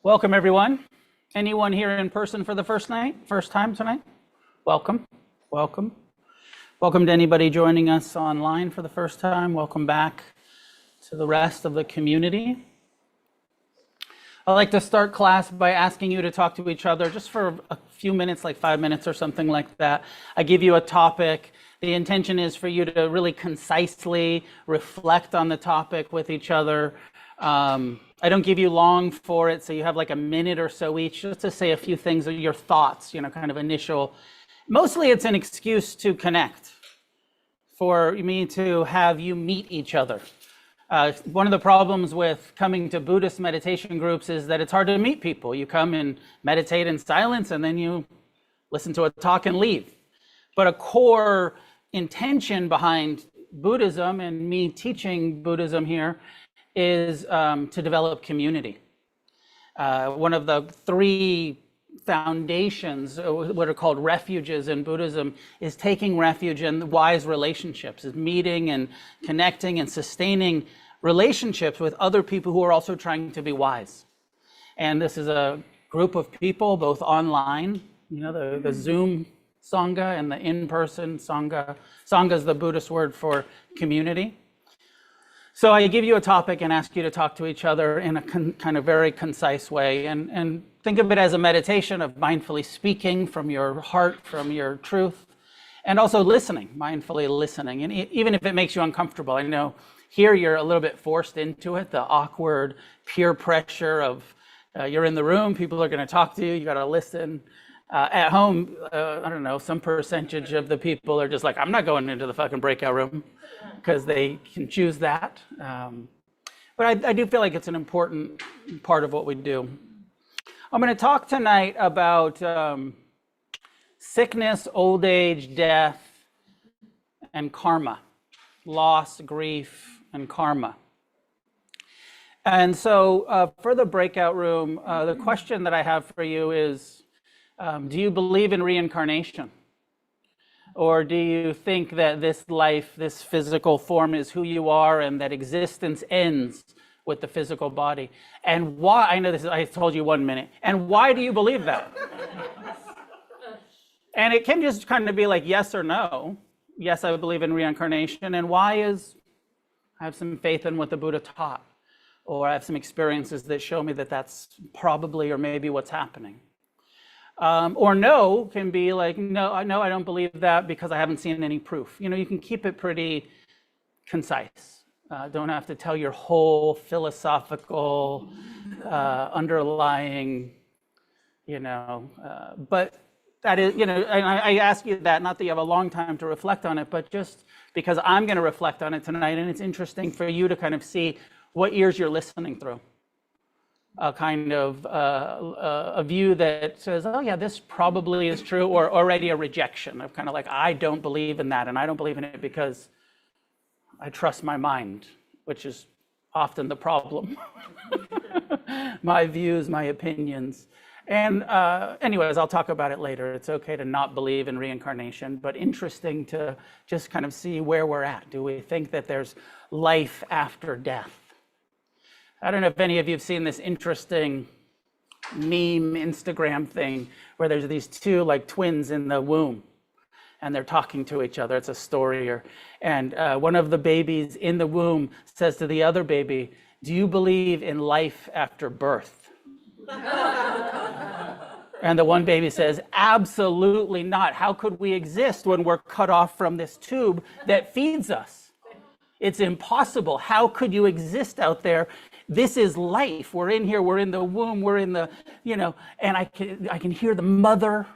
Welcome, everyone. Anyone here in person for the first time tonight? Welcome, welcome. Welcome to anybody joining us online for the first time. Welcome back to the rest of the community. I'd like to start class by asking you to talk to each other just for a few minutes, like 5 minutes or something like that. I give you a topic. The intention is for you to really concisely reflect on the topic with each other. I don't give you long for it, so you have like a minute or so each just to say a few things, your thoughts, kind of initial. Mostly it's an excuse to connect, for me to have you meet each other. One of the problems with coming to Buddhist meditation groups is that it's hard to meet people. You come and meditate in silence, and then you listen to a talk and leave. But a core intention behind Buddhism and me teaching Buddhism here is to develop community. One of the three foundations, what are called refuges in Buddhism, is taking refuge in wise relationships, is meeting and connecting and sustaining relationships with other people who are also trying to be wise. And this is a group of people, both online, the Zoom Sangha and the in-person Sangha. Sangha is the Buddhist word for community. So I give you a topic and ask you to talk to each other in a kind of very concise way, and think of it as a meditation of mindfully speaking from your heart, from your truth, and also listening, mindfully listening. And even if it makes you uncomfortable, I know here you're a little bit forced into it, the awkward peer pressure of you're in the room, people are going to talk to you, you got to listen. At home, I don't know, some percentage of the people are just like, I'm not going into the fucking breakout room, because they can choose that. But I do feel like it's an important part of what we do. I'm going to talk tonight about sickness, old age, death, and karma. Loss, grief, and karma. And so for the breakout room, the question that I have for you is, do you believe in reincarnation? Or do you think that this life, this physical form is who you are and that existence ends with the physical body? And why? I know this is, I told you 1 minute. And why do you believe that? And it can just kind of be like yes or no. Yes, I believe in reincarnation. And why is I have some faith in what the Buddha taught, or I have some experiences that show me that that's probably or maybe what's happening. Or no can be like, no, I don't believe that because I haven't seen any proof. You can keep it pretty concise. Don't have to tell your whole philosophical underlying, but that is, and I ask you that, not that you have a long time to reflect on it, but just because I'm going to reflect on it tonight, and it's interesting for you to kind of see what ears you're listening through. A kind of a view that says, oh yeah, this probably is true, or already a rejection of kind of like, I don't believe in that, and I don't believe in it because I trust my mind, which is often the problem. My views, my opinions. And anyways, I'll talk about it later. It's okay to not believe in reincarnation, but interesting to just kind of see where we're at. Do we think that there's life after death? I don't know if any of you have seen this interesting meme Instagram thing where there's these two like twins in the womb and they're talking to each other. It's a story, and one of the babies in the womb says to the other baby, do you believe in life after birth? And the one baby says, absolutely not. How could we exist when we're cut off from this tube that feeds us? It's impossible. How could you exist out there? This is life. We're in here. We're in the womb. We're in the, and I can hear the mother,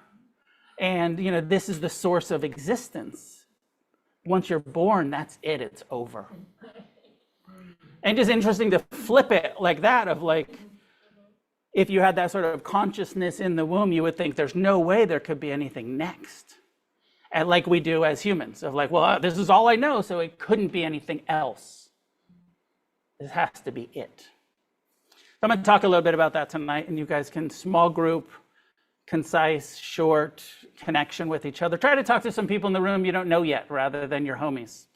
and this is the source of existence. Once you're born, that's it. It's over. And just interesting to flip it like that, of like, if you had that sort of consciousness in the womb, you would think there's no way there could be anything next. And like we do as humans, of like, well, this is all I know, so it couldn't be anything else. This has to be it. I'm going to talk a little bit about that tonight, and you guys can small group, concise, short connection with each other. Try to talk to some people in the room you don't know yet, rather than your homies.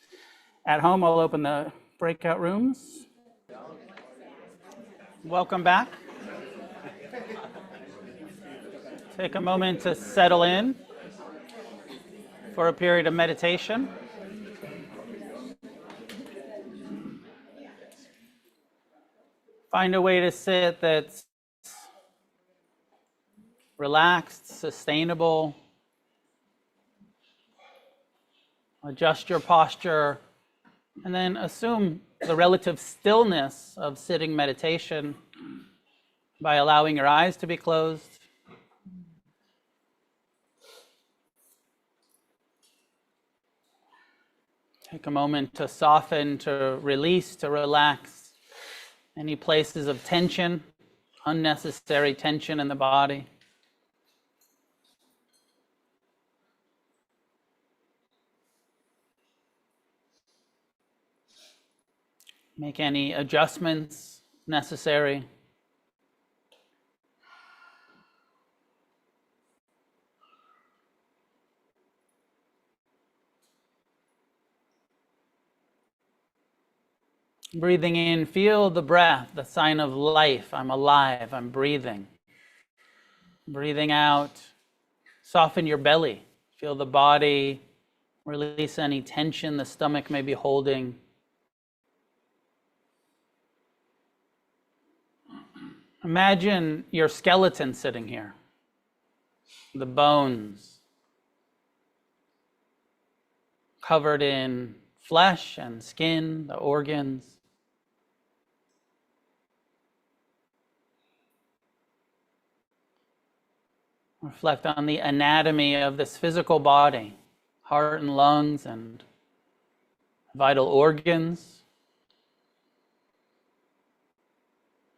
At home, I'll open the breakout rooms. Welcome back. Take a moment to settle in for a period of meditation. Find a way to sit that's relaxed, sustainable. Adjust your posture, and then assume the relative stillness of sitting meditation by allowing your eyes to be closed. Take a moment to soften, to release, to relax any places of tension, unnecessary tension in the body. Make any adjustments necessary. Breathing in, feel the breath, the sign of life. I'm alive, I'm breathing. Breathing out, soften your belly. Feel the body, release any tension the stomach may be holding. Imagine your skeleton sitting here, the bones covered in flesh and skin, the organs. Reflect on the anatomy of this physical body, heart and lungs and vital organs,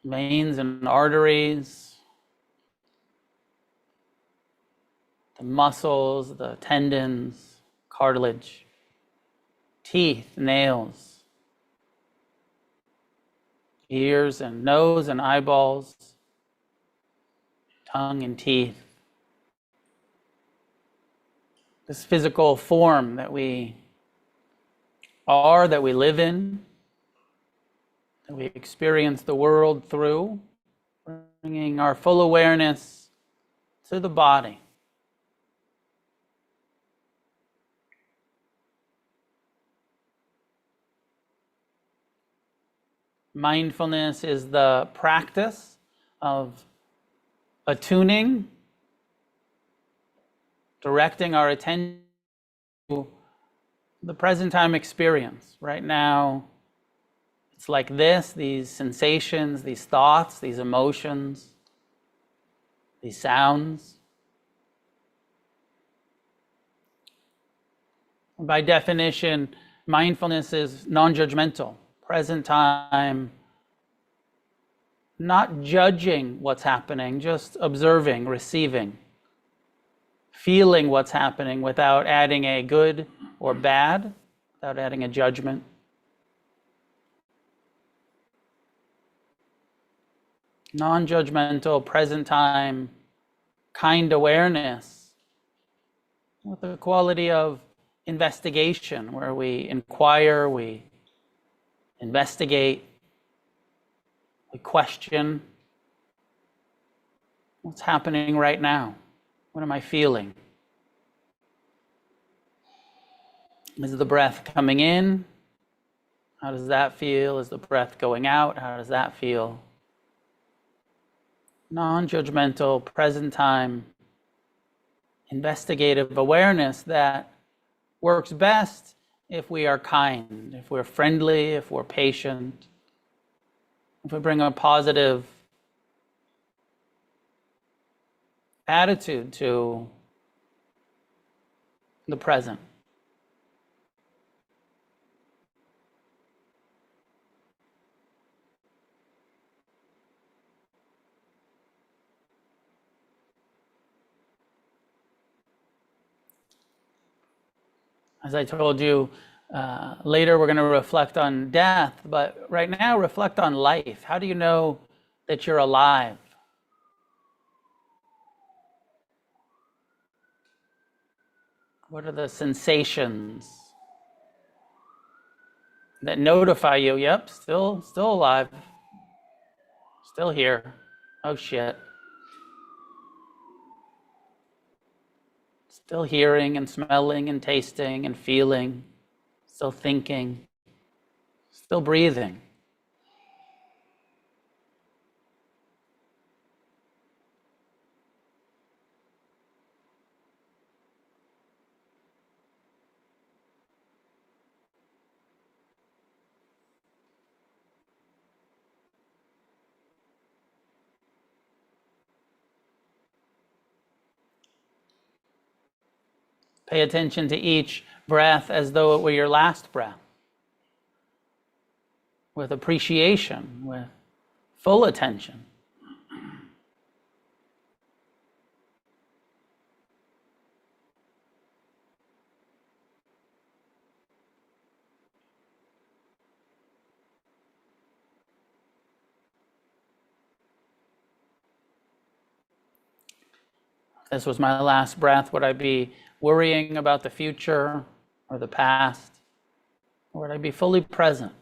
veins and arteries, the muscles, the tendons, cartilage, teeth, nails, ears and nose and eyeballs, tongue and teeth. This physical form that we are, that we live in, that we experience the world through, bringing our full awareness to the body. Mindfulness is the practice of attuning, directing our attention to the present time experience. Right now, it's like this, these sensations, these thoughts, these emotions, these sounds. By definition, mindfulness is non-judgmental, present time, not judging what's happening, just observing, receiving, feeling what's happening without adding a good or bad, without adding a judgment. Non-judgmental, present time, kind awareness with the quality of investigation, where we inquire, we investigate, we question. What's happening right now? What am I feeling? Is the breath coming in? How does that feel? Is the breath going out? How does that feel? Non-judgmental, present time, investigative awareness that works best if we are kind, if we're friendly, if we're patient, if we bring a positive attitude to the present. As I told you, later we're going to reflect on death, but right now reflect on life. How do you know that you're alive? What are the sensations that notify you, yep, still alive, still here? Oh shit. Still hearing and smelling and tasting and feeling, still thinking, still breathing. Pay attention to each breath as though it were your last breath, with appreciation, with full attention. If this was my last breath, would I be worrying about the future or the past? Or would I be fully present?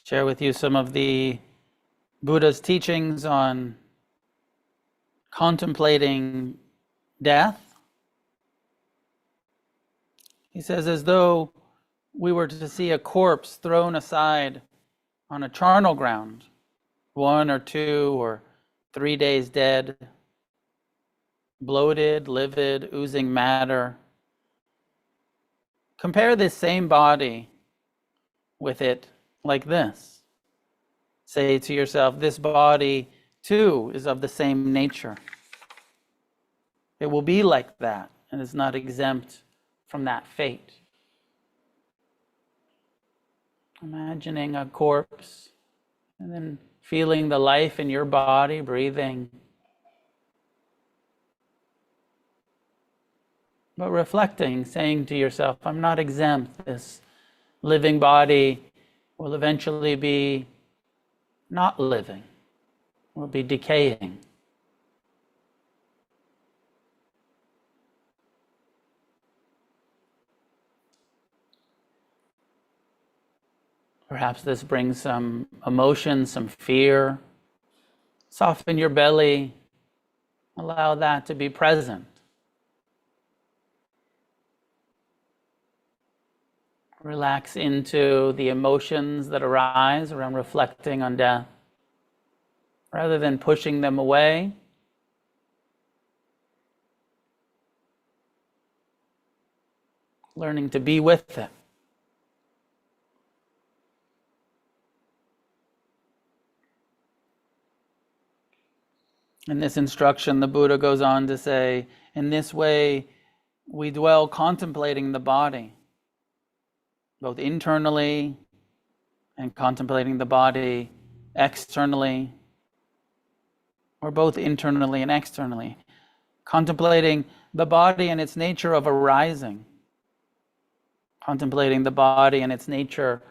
Share with you some of the Buddha's teachings on contemplating death. He says, as though we were to see a corpse thrown aside on a charnel ground, 1 or 2 or 3 days dead, bloated, livid, oozing matter. Compare this same body with it like this. Say to yourself, this body too is of the same nature. It will be like that and is not exempt from that fate. Imagining a corpse and then feeling the life in your body, breathing. But reflecting, saying to yourself, I'm not exempt. This living body will eventually be not living, will be decaying. Perhaps this brings some emotion, some fear. Soften your belly. Allow that to be present. Relax into the emotions that arise around reflecting on death. Rather than pushing them away, learning to be with it. In this instruction, the Buddha goes on to say, in this way, we dwell contemplating the body, both internally and contemplating the body externally, or both internally and externally. Contemplating the body and its nature of arising. Contemplating the body and its nature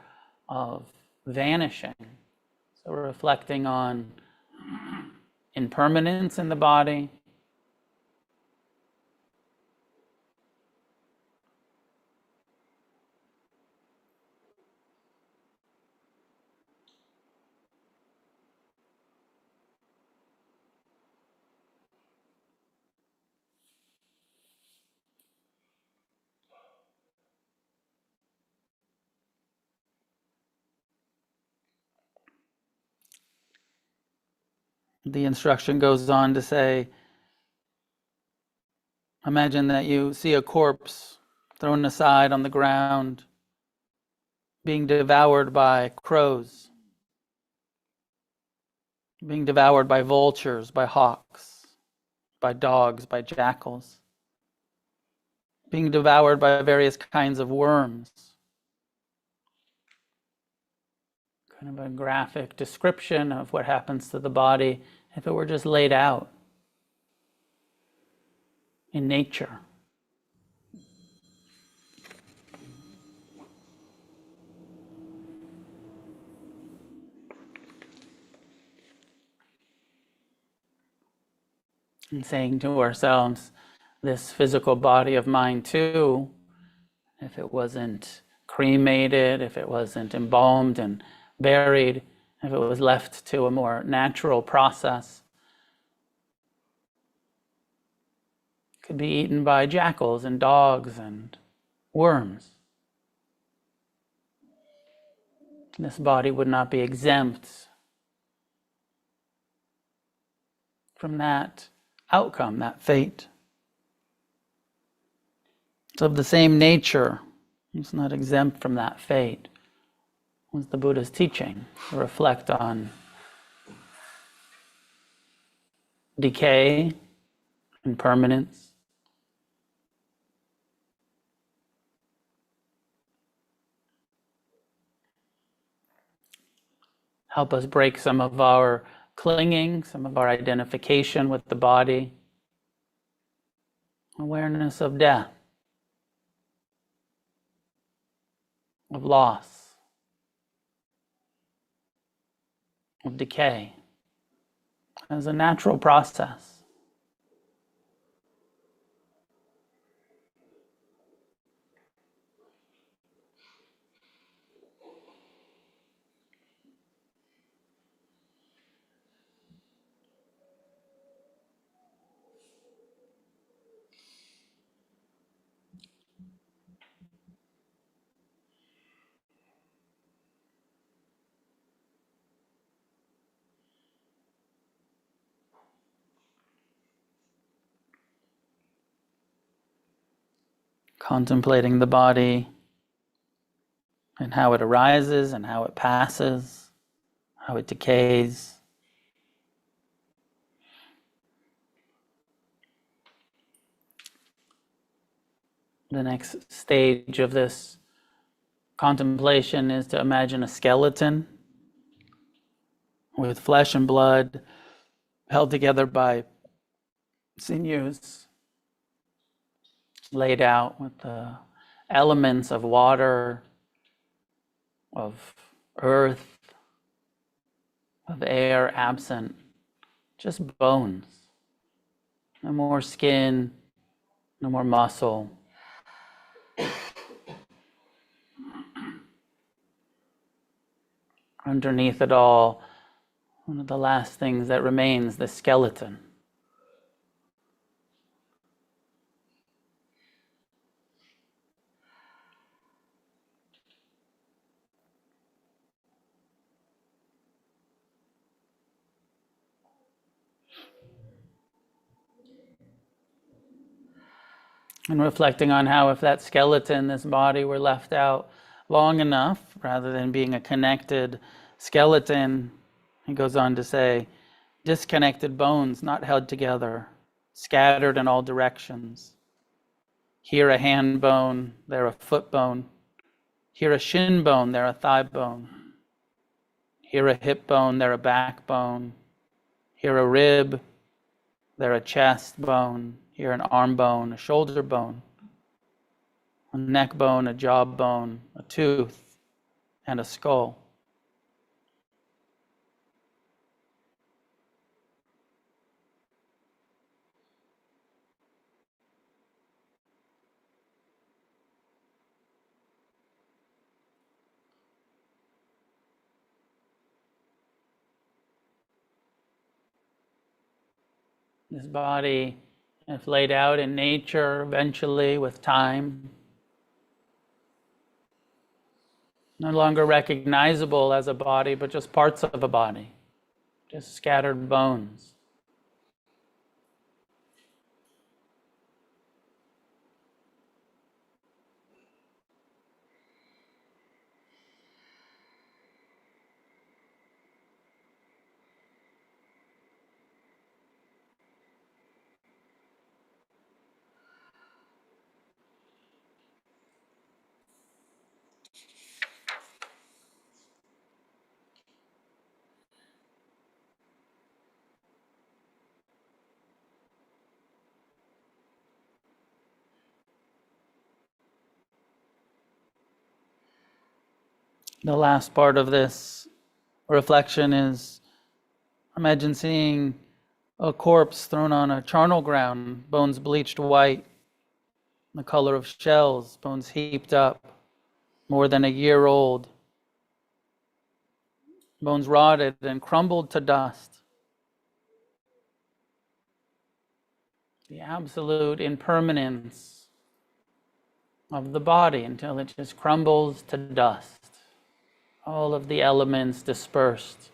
of vanishing. So reflecting on impermanence in the body, the instruction goes on to say, imagine that you see a corpse thrown aside on the ground, being devoured by crows, being devoured by vultures, by hawks, by dogs, by jackals, being devoured by various kinds of worms. Kind of a graphic description of what happens to the body if it were just laid out in nature. And saying to ourselves, this physical body of mine too, if it wasn't cremated, if it wasn't embalmed and buried, if it was left to a more natural process, could be eaten by jackals and dogs and worms. This body would not be exempt from that outcome, that fate. It's of the same nature. It's not exempt from that fate. Was the Buddha's teaching to reflect on decay, impermanence, help us break some of our clinging, some of our identification with the body, awareness of death, of loss, of decay, as a natural process. Contemplating the body and how it arises and how it passes, how it decays. The next stage of this contemplation is to imagine a skeleton with flesh and blood held together by sinews, laid out with the elements of water, of earth, of air absent, just bones. No more skin, no more muscle. Underneath it all, one of the last things that remains, the skeleton. And reflecting on how if that skeleton, this body, were left out long enough, rather than being a connected skeleton, he goes on to say, disconnected bones, not held together, scattered in all directions. Here a hand bone, there a foot bone. Here a shin bone, there a thigh bone. Here a hip bone, there a back bone. Here a rib, there a chest bone. Here an arm bone, a shoulder bone. A neck bone, a jaw bone, a tooth, and a skull. This body, if laid out in nature, eventually with time, no longer recognizable as a body, but just parts of a body, just scattered bones. The last part of this reflection is, imagine seeing a corpse thrown on a charnel ground, bones bleached white, the color of shells, bones heaped up, more than a year old, bones rotted and crumbled to dust. The absolute impermanence of the body until it just crumbles to dust. All of the elements dispersed.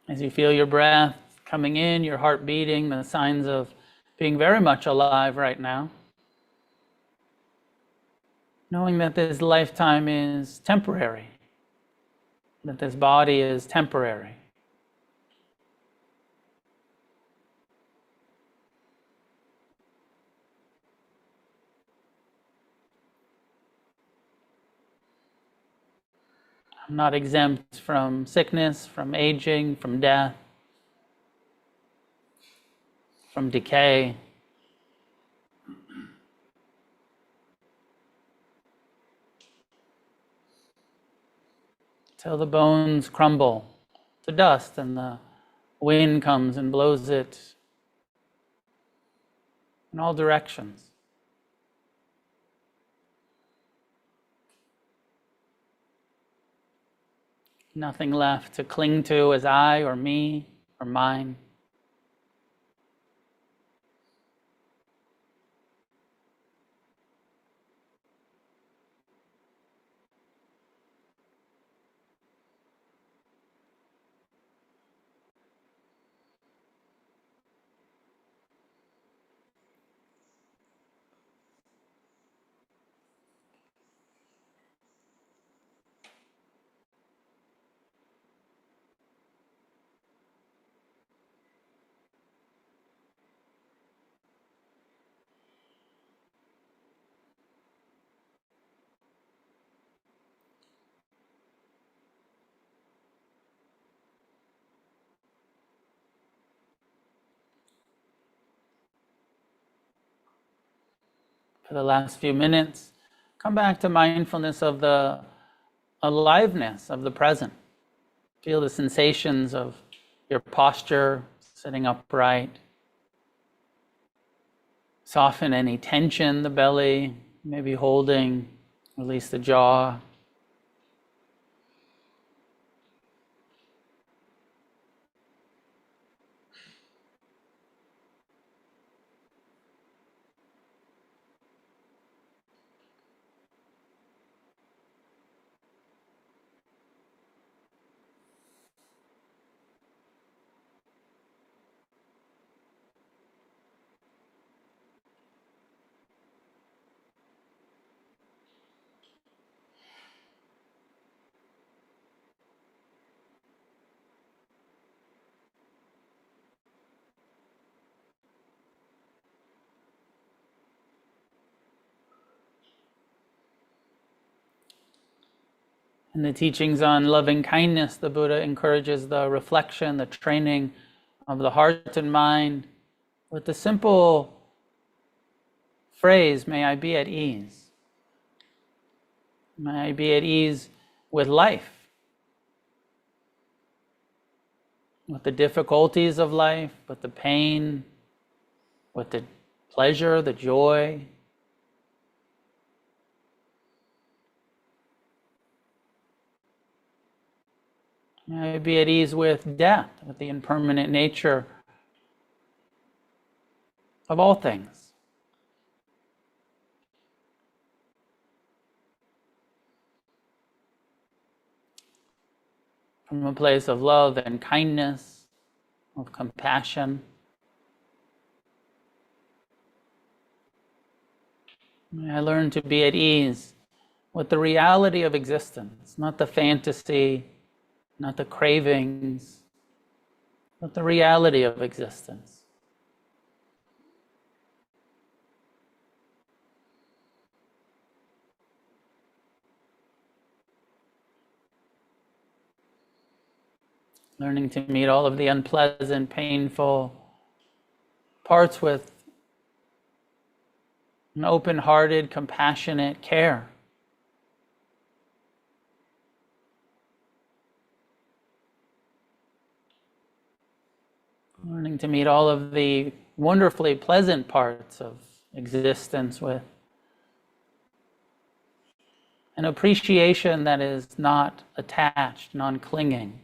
As you feel your breath coming in, your heart beating, the signs of being very much alive right now, knowing that this lifetime is temporary, that this body is temporary. I'm not exempt from sickness, from aging, from death, from decay. Till the bones crumble to dust and the wind comes and blows it in all directions. Nothing left to cling to as I or me or mine. For the last few minutes, come back to mindfulness of the aliveness of the present. Feel the sensations of your posture, sitting upright. Soften any tension in the belly, maybe holding, release the jaw. In the teachings on loving kindness, the Buddha encourages the reflection, the training of the heart and mind with the simple phrase, may I be at ease. May I be at ease with life, with the difficulties of life, with the pain, with the pleasure, the joy. May I be at ease with death, with the impermanent nature of all things. From a place of love and kindness, of compassion. May I learn to be at ease with the reality of existence, not the fantasy, not the cravings, but the reality of existence. Learning to meet all of the unpleasant, painful parts with an open-hearted, compassionate care. Learning to meet all of the wonderfully pleasant parts of existence with an appreciation that is not attached, non-clinging.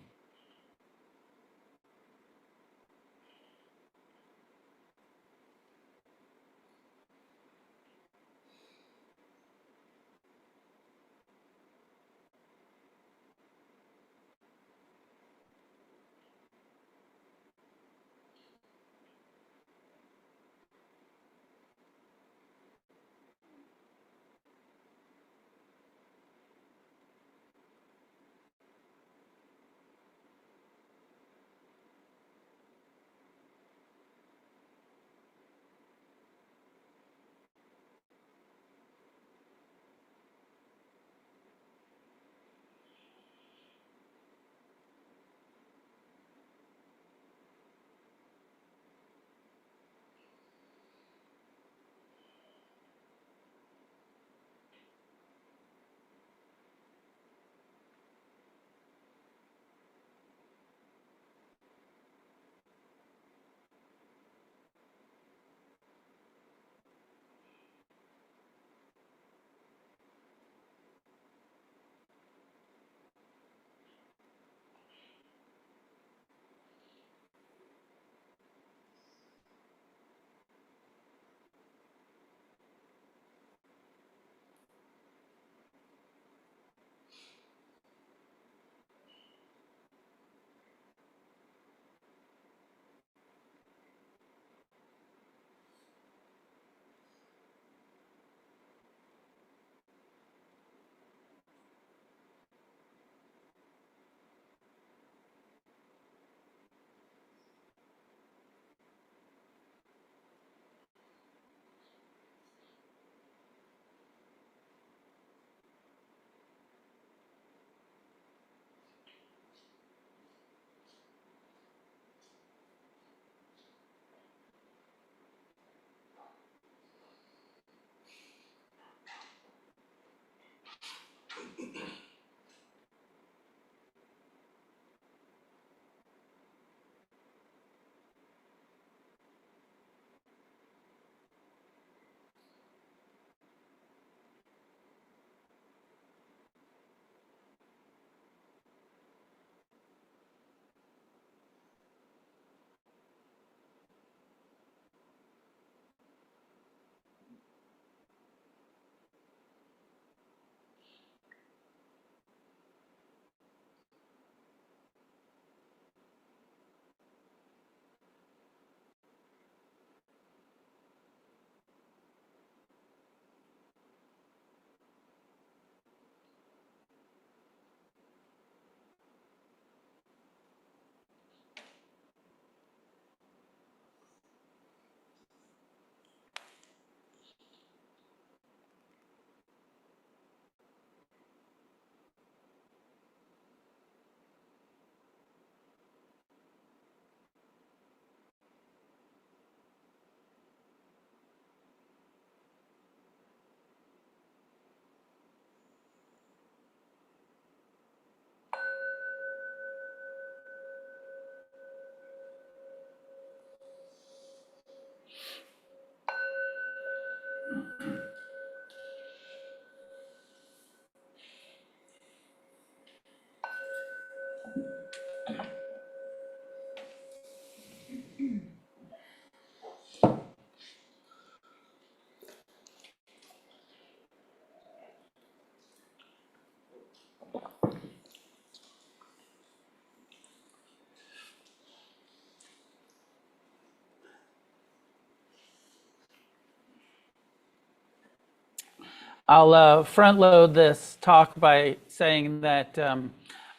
I'll front load this talk by saying that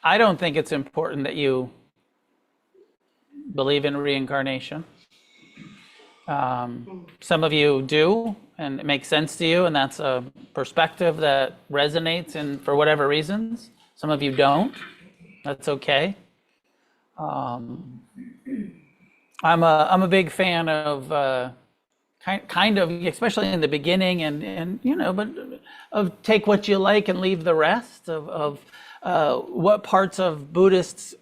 I don't think it's important that you believe in reincarnation. Some of you do, and it makes sense to you, and that's a perspective that resonates, and for whatever reasons. Some of you don't. That's okay. I'm a big fan of kind of, especially in the beginning, and but of take what you like and leave the rest. Of what parts of Buddhist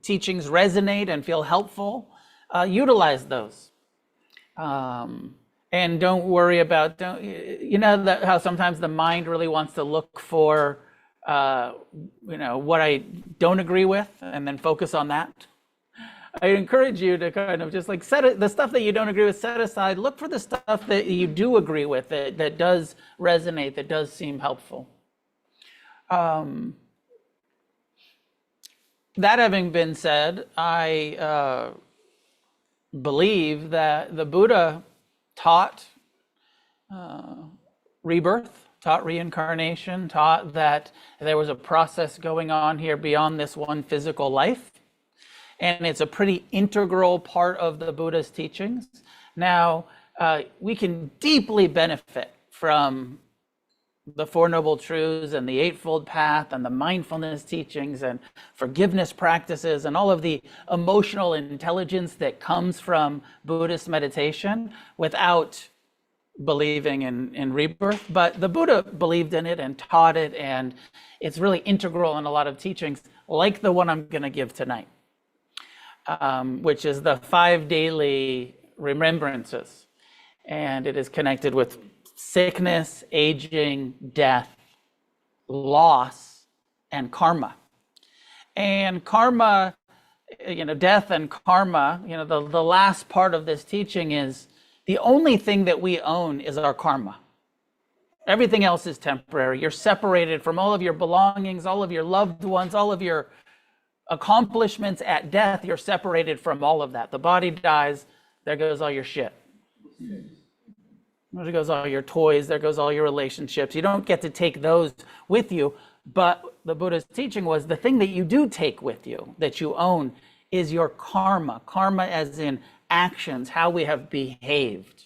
teachings resonate and feel helpful. Utilize those. And don't worry about, how sometimes the mind really wants to look for, what I don't agree with, and then focus on that. I encourage you to kind of just like set it, the stuff that you don't agree with, set aside, look for the stuff that you do agree with, that does resonate, that does seem helpful. That having been said, I believe that the Buddha taught rebirth, taught reincarnation, taught that there was a process going on here beyond this one physical life. And it's a pretty integral part of the Buddha's teachings. Now, we can deeply benefit from the Four Noble Truths and the Eightfold Path and the mindfulness teachings and forgiveness practices and all of the emotional intelligence that comes from Buddhist meditation without believing in rebirth. But the Buddha believed in it and taught it, and it's really integral in a lot of teachings, like the one I'm going to give tonight. Which is the 5 daily remembrances. And it is connected with sickness, aging, death, loss, and karma. And karma, death and karma, the last part of this teaching is the only thing that we own is our karma. Everything else is temporary. You're separated from all of your belongings, all of your loved ones, all of your accomplishments. At death, you're separated from all of that. The body dies, there goes all your shit. There goes all your toys, there goes all your relationships. You don't get to take those with you, but the Buddha's teaching was the thing that you do take with you, that you own, is your karma. Karma as in actions, how we have behaved,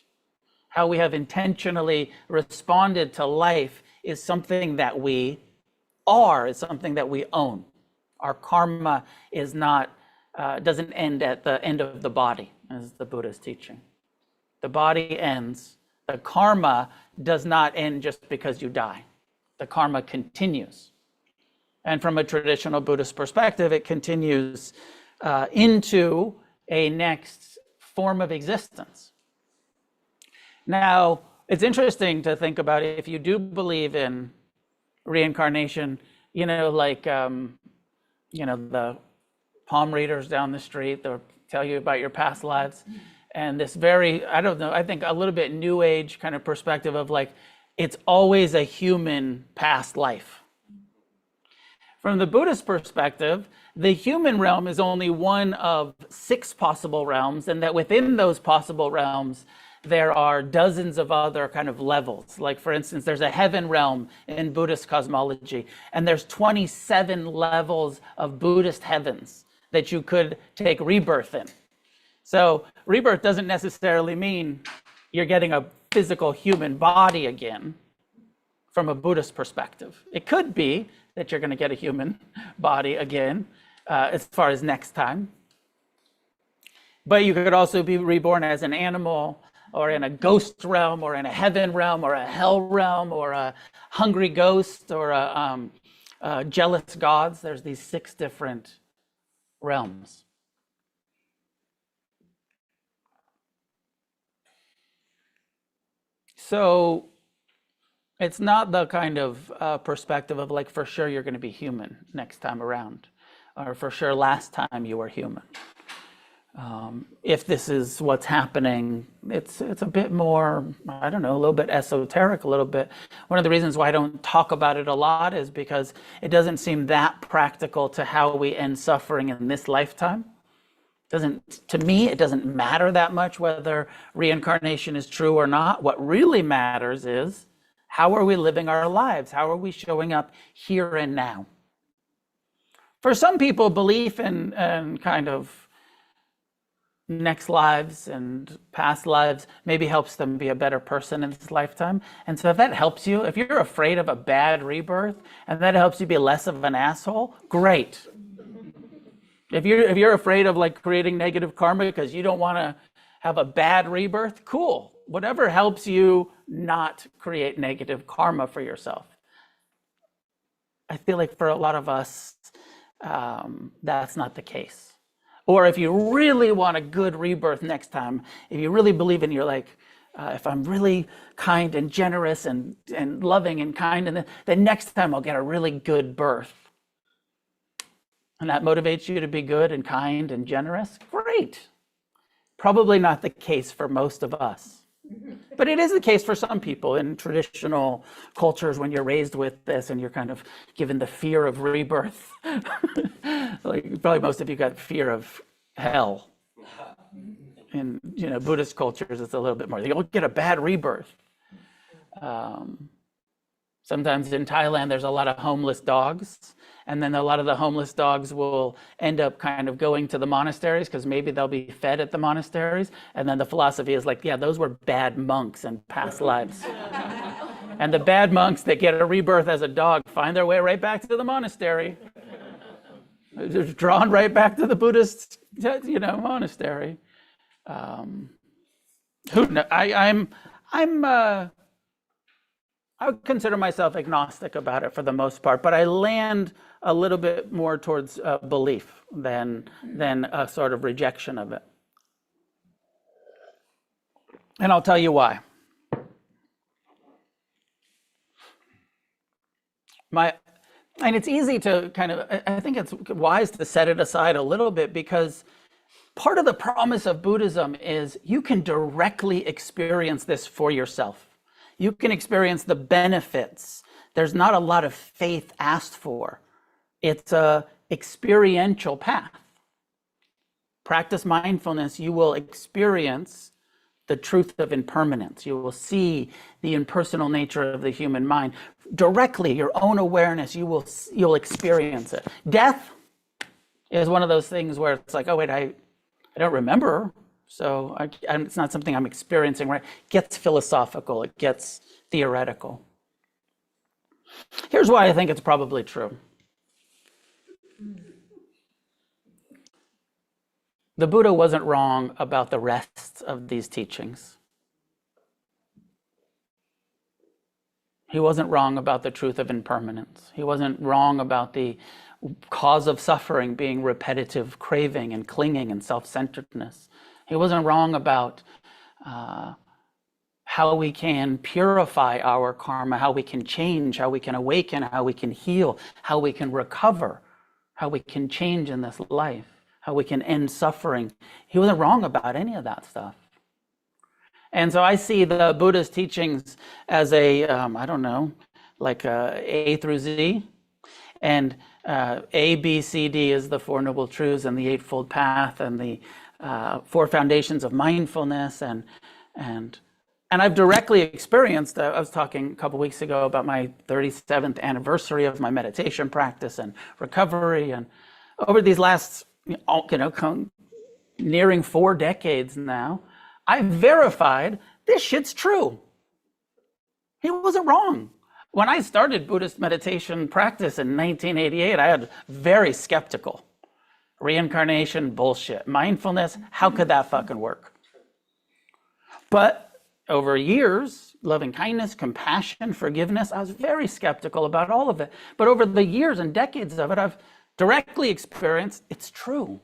how we have intentionally responded to life is something that we are, is something that we own. Our karma is not, doesn't end at the end of the body, as the Buddha's teaching. The body ends. The karma does not end just because you die. The karma continues. And from a traditional Buddhist perspective, it continues into a next form of existence. Now, it's interesting to think about if you do believe in reincarnation, the palm readers down the street, they'll tell you about your past lives. And this very, I think a little bit new age kind of perspective of like, it's always a human past life. From the Buddhist perspective, the human realm is only one of 6 possible realms, and that within those possible realms, there are dozens of other kind of levels. Like, for instance, there's a heaven realm in Buddhist cosmology, and there's 27 levels of Buddhist heavens that you could take rebirth in. So rebirth doesn't necessarily mean you're getting a physical human body again from a Buddhist perspective. It could be that you're going to get a human body again as far as next time. But you could also be reborn as an animal, or in a ghost realm, or in a heaven realm, or a hell realm, or a hungry ghost, or a jealous gods. There's these 6 different realms. So it's not the kind of perspective of like, for sure you're going to be human next time around. or for sure last time you were human. If this is what's happening, it's a bit more, I don't know, a little bit esoteric, a little bit. One of the reasons why I don't talk about it a lot is because it doesn't seem that practical to how we end suffering in this lifetime. To me, it doesn't matter that much whether reincarnation is true or not. What really matters is, how are we living our lives? How are we showing up here and now? For some people, belief in kind of next lives and past lives maybe helps them be a better person in this lifetime. And so if that helps you, if you're afraid of a bad rebirth and that helps you be less of an asshole, great. If you're afraid of like creating negative karma because you don't want to have a bad rebirth, cool. Whatever helps you not create negative karma for yourself. I feel like for a lot of us, that's not the case. Or if you really want a good rebirth next time, if you really believe in, you're like, if I'm really kind and generous and loving and kind, and then next time I'll get a really good birth. And that motivates you to be good and kind and generous, great. Probably not the case for most of us. But it is the case for some people in traditional cultures when you're raised with this and you're kind of given the fear of rebirth. Like probably most of you got fear of hell. In Buddhist cultures, it's a little bit more. You'll get a bad rebirth. Sometimes in Thailand, there's a lot of homeless dogs. And then a lot of the homeless dogs will end up kind of going to the monasteries because maybe they'll be fed at the monasteries. And then the philosophy is like, yeah, those were bad monks in past lives. And the bad monks that get a rebirth as a dog find their way right back to the monastery. They're drawn right back to the Buddhist, monastery. Who knows? I would consider myself agnostic about it for the most part, but I land a little bit more towards belief than a sort of rejection of it. And I'll tell you why. And it's easy to I think it's wise to set it aside a little bit, because part of the promise of Buddhism is you can directly experience this for yourself. You can experience the benefits. There's not a lot of faith asked for. It's a experiential path. Practice mindfulness, you will experience the truth of impermanence. You will see the impersonal nature of the human mind. Directly, your own awareness, you'll experience it. Death is one of those things where it's like, oh wait, I don't remember. So it's not something I'm experiencing, right? It gets philosophical, it gets theoretical. Here's why I think it's probably true. The Buddha wasn't wrong about the rest of these teachings. He wasn't wrong about the truth of impermanence. He wasn't wrong about the cause of suffering being repetitive craving and clinging and self-centeredness. He wasn't wrong about how we can purify our karma, how we can change, how we can awaken, how we can heal, how we can recover, how we can change in this life, how we can end suffering. He wasn't wrong about any of that stuff. And so I see the Buddha's teachings as a, like A through Z. And A, B, C, D is the Four Noble Truths and the Eightfold Path and the Four Foundations of Mindfulness. And I've directly experienced, I was talking a couple weeks ago about my 37th anniversary of my meditation practice and recovery. And over these last, nearing 4 decades now, I verified this shit's true. He wasn't wrong. When I started Buddhist meditation practice in 1988, I had very skeptical. Reincarnation, bullshit. Mindfulness, how could that fucking work? But over years, loving kindness, compassion, forgiveness, I was very skeptical about all of it. But over the years and decades of it, I've directly experienced it's true.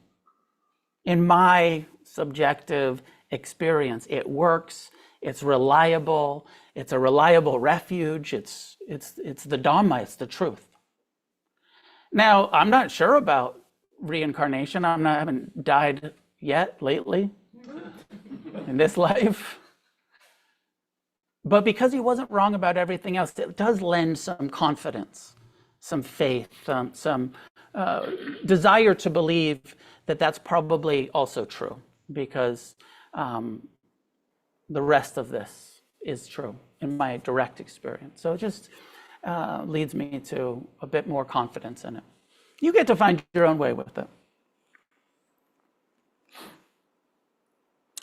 In my subjective experience, it works, it's reliable, it's a reliable refuge, it's the Dhamma, it's the truth. Now, I'm not sure about reincarnation. I haven't died yet lately in this life. But because he wasn't wrong about everything else, it does lend some confidence, some faith, some desire to believe that that's probably also true, because the rest of this is true in my direct experience. So it just leads me to a bit more confidence in it. You get to find your own way with it.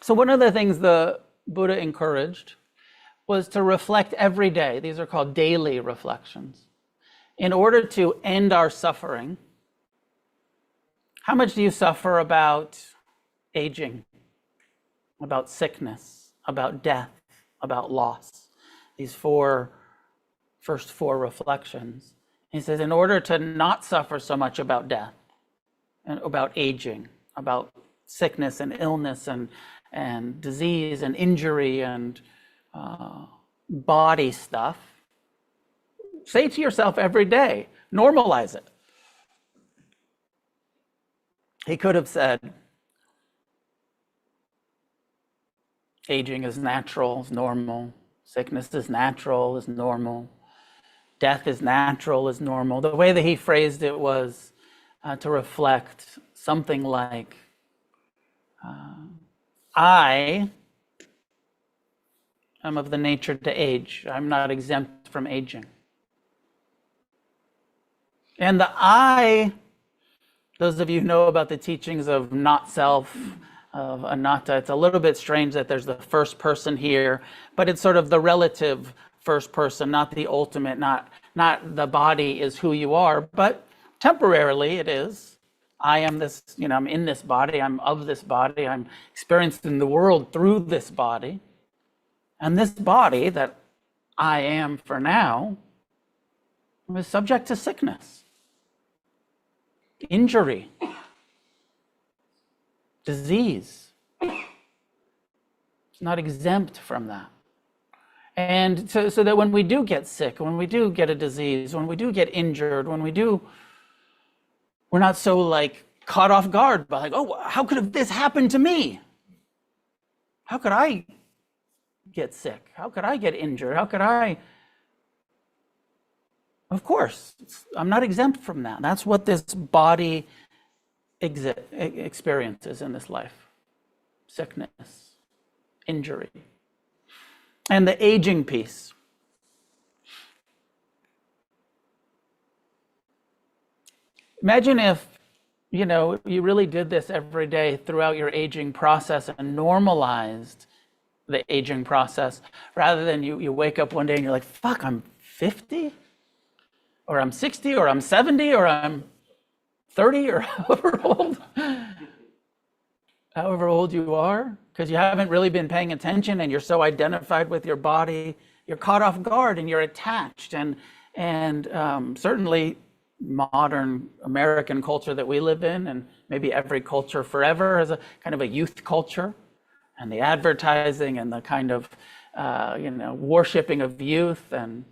So one of the things the Buddha encouraged was to reflect every day. These are called daily reflections. In order to end our suffering. How much do you suffer about aging, about sickness, about death, about loss? These first four reflections. He says, in order to not suffer so much about death and about aging, about sickness and illness and disease and injury and body stuff, say to yourself every day, normalize it. He could have said, aging is natural, is normal. Sickness is natural, is normal. Death is natural, is normal. The way that he phrased it was to reflect something like, I am of the nature to age. I'm not exempt from aging. And the I, those of you who know about the teachings of not self, of anatta, it's a little bit strange that there's the first person here, but it's sort of the relative first person, not the ultimate, not the body is who you are, but temporarily it is. I am this, I'm in this body, I'm of this body, I'm experiencing the world through this body. And this body that I am for now is subject to sickness, injury, disease. It's not exempt from that. And so that when we do get sick, when we do get a disease, when we do get injured, we're not so like caught off guard by like, oh, how could this happen to me? How could I get sick? How could I get injured? How could I? Of course, I'm not exempt from that. That's what this body experiences in this life. Sickness, injury. And the aging piece. Imagine if, you really did this every day throughout your aging process and normalized the aging process, rather than you wake up one day and you're like, fuck, I'm 50? Or I'm 60, or I'm 70, or I'm 30, or however old you are, because you haven't really been paying attention and you're so identified with your body, you're caught off guard and you're attached. And certainly modern American culture that we live in, and maybe every culture forever, is a kind of a youth culture, and the advertising and the kind of worshiping of youth, and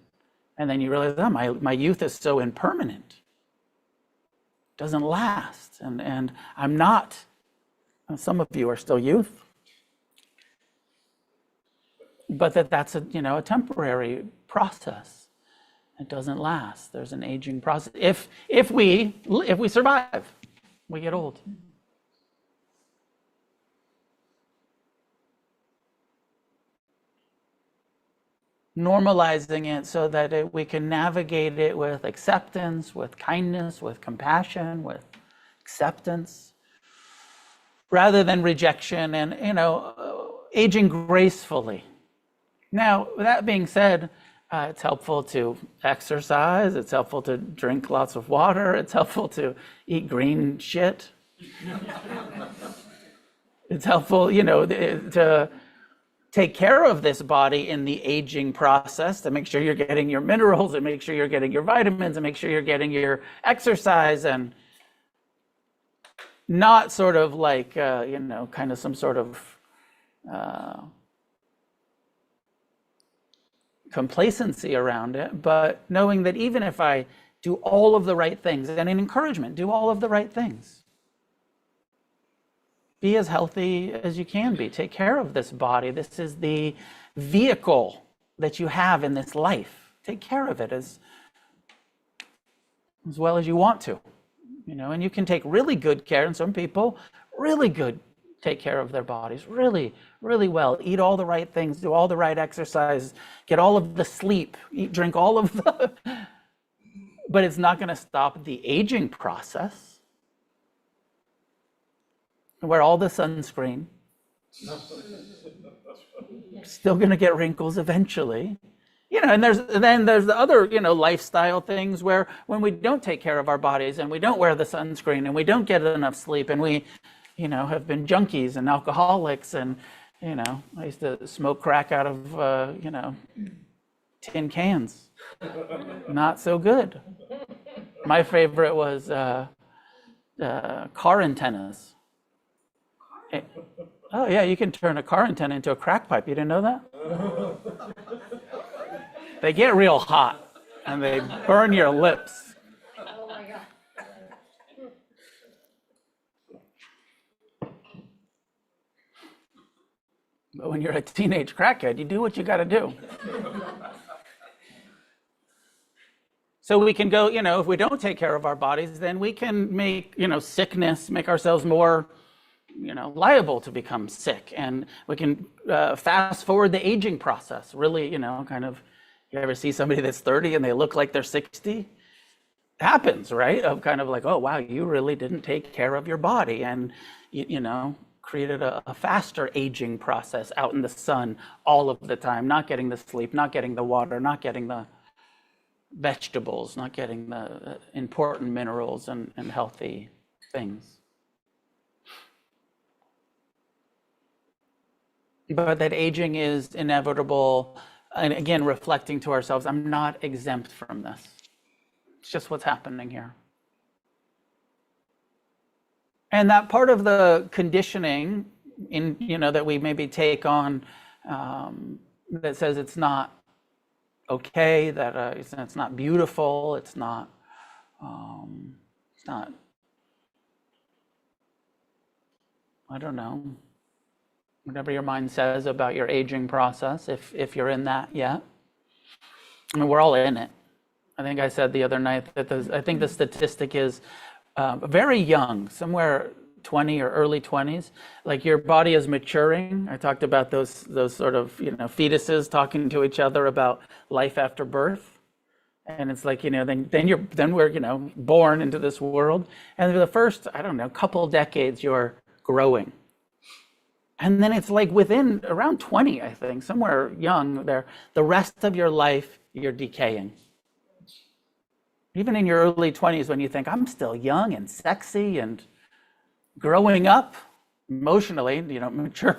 then you realize, oh, my youth is so impermanent, doesn't last, and I'm not. Some of you are still youth, but that's a temporary process. It doesn't last. There's an aging process. If we survive, we get old. Normalizing it so that we can navigate it with acceptance, with kindness, with compassion, with acceptance, rather than rejection, and aging gracefully. Now, with that being said, it's helpful to exercise, it's helpful to drink lots of water, it's helpful to eat green shit. It's helpful, to take care of this body in the aging process, to make sure you're getting your minerals, and make sure you're getting your vitamins, and make sure you're getting your exercise, and not sort of like, kind of some sort of complacency around it, but knowing that even if I do all of the right things, and an encouragement, do all of the right things. be as healthy as you can be. Take care of this body. This is the vehicle that you have in this life. Take care of it as well as you want to, and you can take really good care, and some people really good take care of their bodies really, really well. Eat all the right things, do all the right exercise, get all of the sleep, drink all of the, but it's not going to stop the aging process. Wear all the sunscreen. Still going to get wrinkles eventually. And then there's the other, lifestyle things where when we don't take care of our bodies and we don't wear the sunscreen and we don't get enough sleep and we, have been junkies and alcoholics and, I used to smoke crack out of, tin cans. Not so good. My favorite was car antennas. Oh yeah, you can turn a car antenna into a crack pipe. You didn't know that? They get real hot and they burn your lips. Oh my God. But when you're a teenage crackhead, you do what you got to do. So we can go, if we don't take care of our bodies, then we can make, sickness, make ourselves more, liable to become sick. And we can fast forward the aging process, really, kind of. You ever see somebody that's 30 and they look like they're 60? It happens, right? Of kind of like, oh, wow, you really didn't take care of your body. And, created a faster aging process out in the sun all of the time, not getting the sleep, not getting the water, not getting the vegetables, not getting the important minerals and healthy things. But that aging is inevitable. And again, reflecting to ourselves, I'm not exempt from this. It's just what's happening here. And that part of the conditioning that we maybe take on that says it's not okay, that it's not beautiful, it's not I don't know, whatever your mind says about your aging process, if you're in that yet. I mean, we're all in it. I think I said the other night that I think the statistic is very young, somewhere 20 or early 20s, like your body is maturing. I talked about those sort of, fetuses talking to each other about life after birth. And it's like, then we're, born into this world. And for the first, couple decades, you're growing. And then it's like within around 20, I think, somewhere young there, the rest of your life, you're decaying. Even in your early 20s, when you think, I'm still young and sexy and growing up emotionally, mature,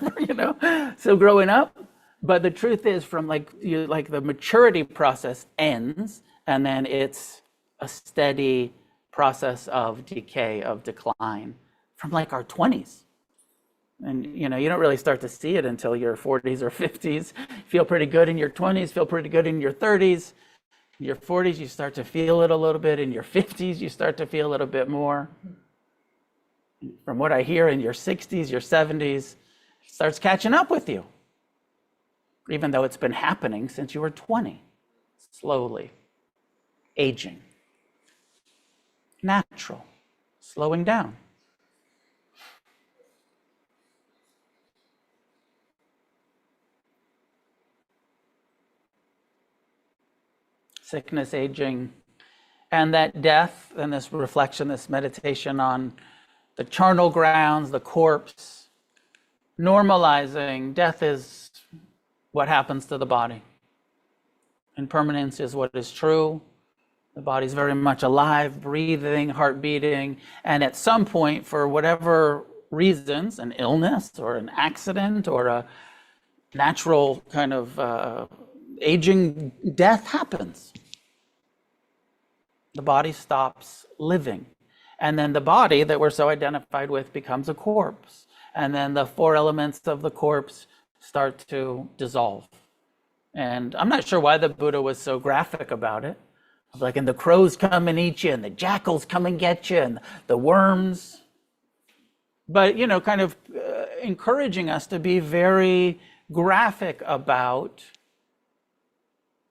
still growing up. But the truth is from the maturity process ends, and then it's a steady process of decay, of decline from our 20s. And, you don't really start to see it until your 40s or 50s. Feel pretty good in your 20s, feel pretty good in your 30s. In your 40s, you start to feel it a little bit. In your 50s, you start to feel it a bit more. From what I hear, in your 60s, your 70s, it starts catching up with you. Even though it's been happening since you were 20, slowly. Aging. Natural. Slowing down. Sickness, aging, and that death, and this reflection, this meditation on the charnel grounds, the corpse, normalizing death is what happens to the body. Impermanence is what is true. The body's very much alive, breathing, heart beating, and at some point, for whatever reasons, an illness or an accident or a natural kind of aging, death happens. The body stops living. And then the body that we're so identified with becomes a corpse. And then the four elements of the corpse start to dissolve. And I'm not sure why the Buddha was so graphic about it. And the crows come and eat you, and the jackals come and get you, and the worms. but, kind of encouraging us to be very graphic about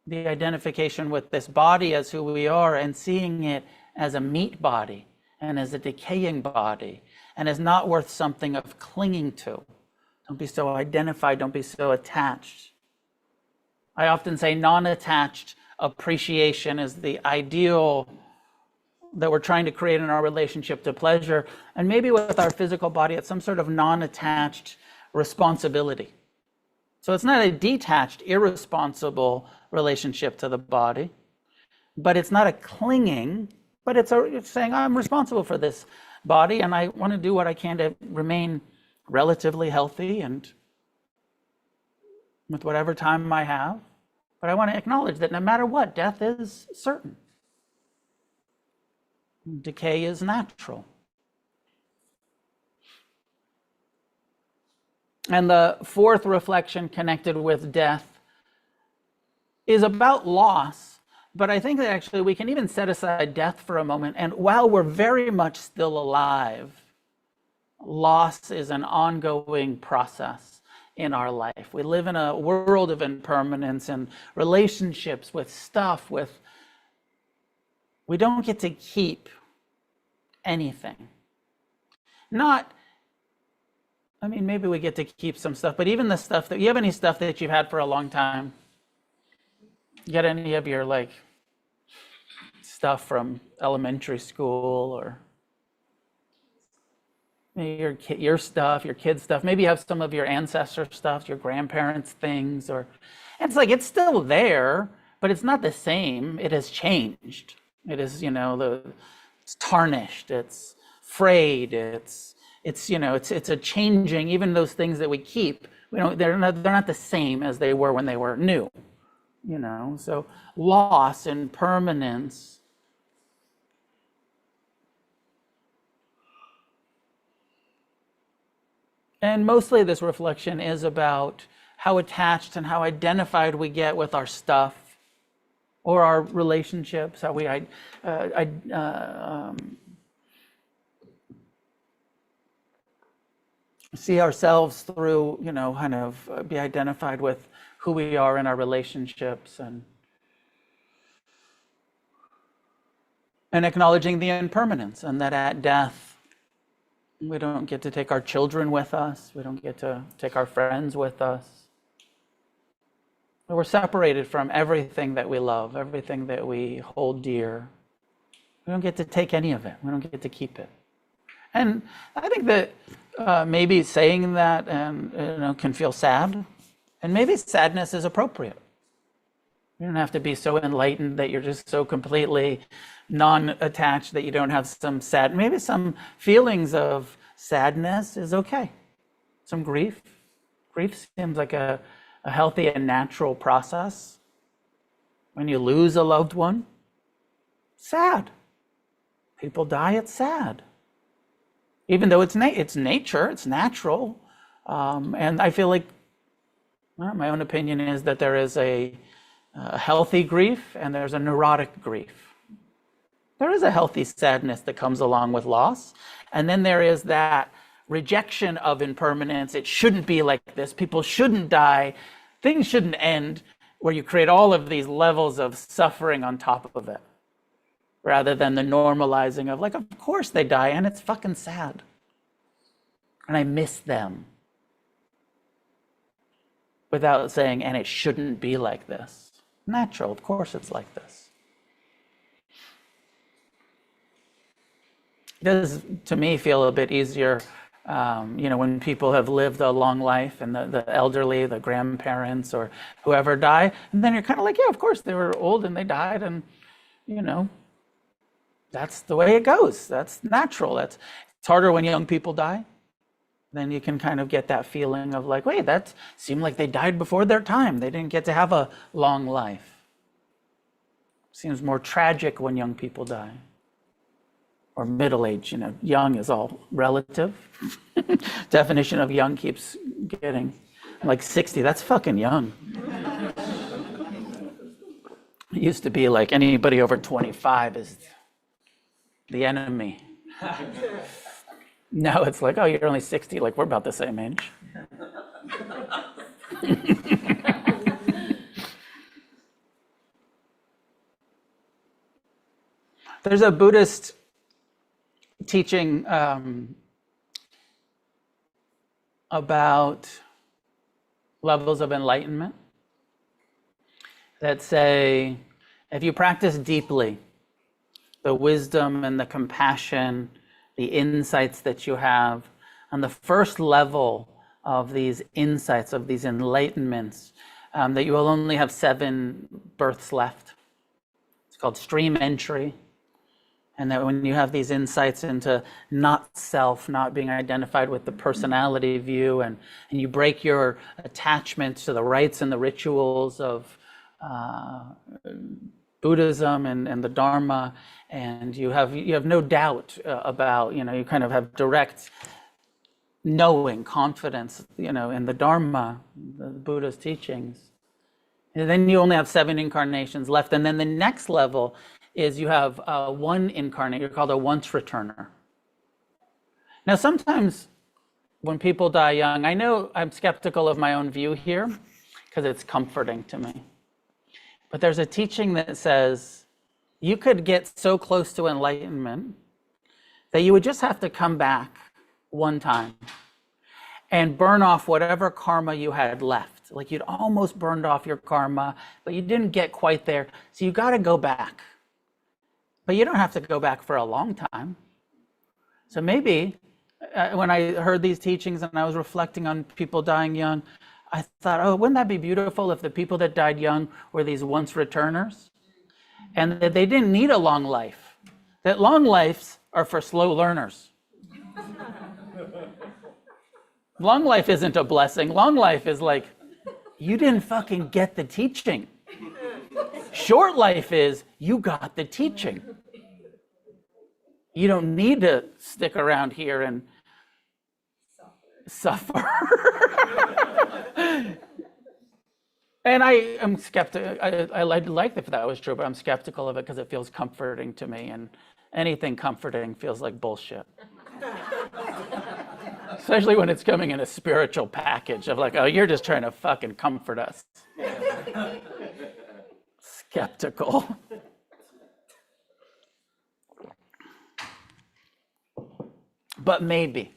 the identification with this body as who we are, and seeing it as a meat body and as a decaying body and as not worth something of clinging to. Don't be so identified. Don't be so attached. I often say non-attached appreciation is the ideal that we're trying to create in our relationship to pleasure. And maybe with our physical body, it's some sort of non-attached responsibility. So it's not a detached, irresponsible relationship to the body, but it's not a clinging, but it's saying, I'm responsible for this body and I want to do what I can to remain relatively healthy and with whatever time I have. But I want to acknowledge that no matter what, death is certain. Decay is natural. And the fourth reflection connected with death is about loss, but I think that actually we can even set aside death for a moment. And while we're very much still alive, loss is an ongoing process in our life. We live in a world of impermanence and relationships with stuff, we don't get to keep anything. Maybe we get to keep some stuff, but even the stuff you have any stuff that you've had for a long time? You got any of your stuff from elementary school, or maybe your stuff, your kids' stuff? Maybe you have some of your ancestor stuff, your grandparents' things, or it's still there, but it's not the same. It has changed. It is, it's tarnished. It's frayed. It's a changing. Even those things that we keep, they're not the same as they were when they were new. So loss and permanence. And mostly this reflection is about how attached and how identified we get with our stuff or our relationships, how we see ourselves through, kind of be identified with who we are in our relationships, and acknowledging the impermanence, and that at death, we don't get to take our children with us. We don't get to take our friends with us. We're separated from everything that we love, everything that we hold dear. We don't get to take any of it. We don't get to keep it. And I think that maybe saying that can feel sad, and maybe sadness is appropriate. You don't have to be so enlightened that you're just so completely non-attached that you don't have maybe some feelings of sadness is okay. Some grief. Grief seems like a healthy and natural process. When you lose a loved one, sad. People die, it's sad. Even though it's nature, it's natural. And I feel like, my own opinion is that there is a healthy grief and there's a neurotic grief. There is a healthy sadness that comes along with loss. And then there is that rejection of impermanence. It shouldn't be like this. People shouldn't die. Things shouldn't end, where you create all of these levels of suffering on top of it, rather than the normalizing of of course they die and it's fucking sad. And I miss them. Without saying, and it shouldn't be like this. Natural, of course it's like this. It does, to me, feel a bit easier, when people have lived a long life and the elderly, the grandparents or whoever die, and then you're kind of like, yeah, of course they were old and they died, and, that's the way it goes. That's natural. It's harder when young people die. Then you can kind of get that feeling of wait, that seemed like they died before their time. They didn't get to have a long life. Seems more tragic when young people die. Or middle age, young is all relative. Definition of young keeps getting 60, that's fucking young. It used to be anybody over 25 is the enemy. Now it's like, oh, you're only 60, like we're about the same age. There's a Buddhist teaching about levels of enlightenment that say, if you practice deeply the wisdom and the compassion, the insights that you have, on the first level of these insights, of these enlightenments, that you will only have 7 births left. It's called stream entry. And that when you have these insights into not self, not being identified with the personality view, and you break your attachment to the rites and the rituals of Buddhism and the Dharma, and you have no doubt about, you kind of have direct knowing, confidence, in the Dharma, the Buddha's teachings. And then you only have 7 incarnations left. And then the next level is you have one incarnate. You're called a once returner. Now, sometimes when people die young, I know I'm skeptical of my own view here because it's comforting to me. But there's a teaching that says you could get so close to enlightenment that you would just have to come back one time and burn off whatever karma you had left. Like you'd almost burned off your karma, but you didn't get quite there. So you got to go back. But you don't have to go back for a long time. So maybe when I heard these teachings and I was reflecting on people dying young, I thought, oh, wouldn't that be beautiful if the people that died young were these once returners? And that they didn't need a long life. That long lives are for slow learners. Long life isn't a blessing. Long life is like, you didn't fucking get the teaching. Short life is, you got the teaching. You don't need to stick around here and suffer. And I am skeptical. I like if that was true, but I'm skeptical of it because it feels comforting to me, and anything comforting feels like bullshit. Especially when it's coming in a spiritual package of like, oh, you're just trying to fucking comfort us. Skeptical. But maybe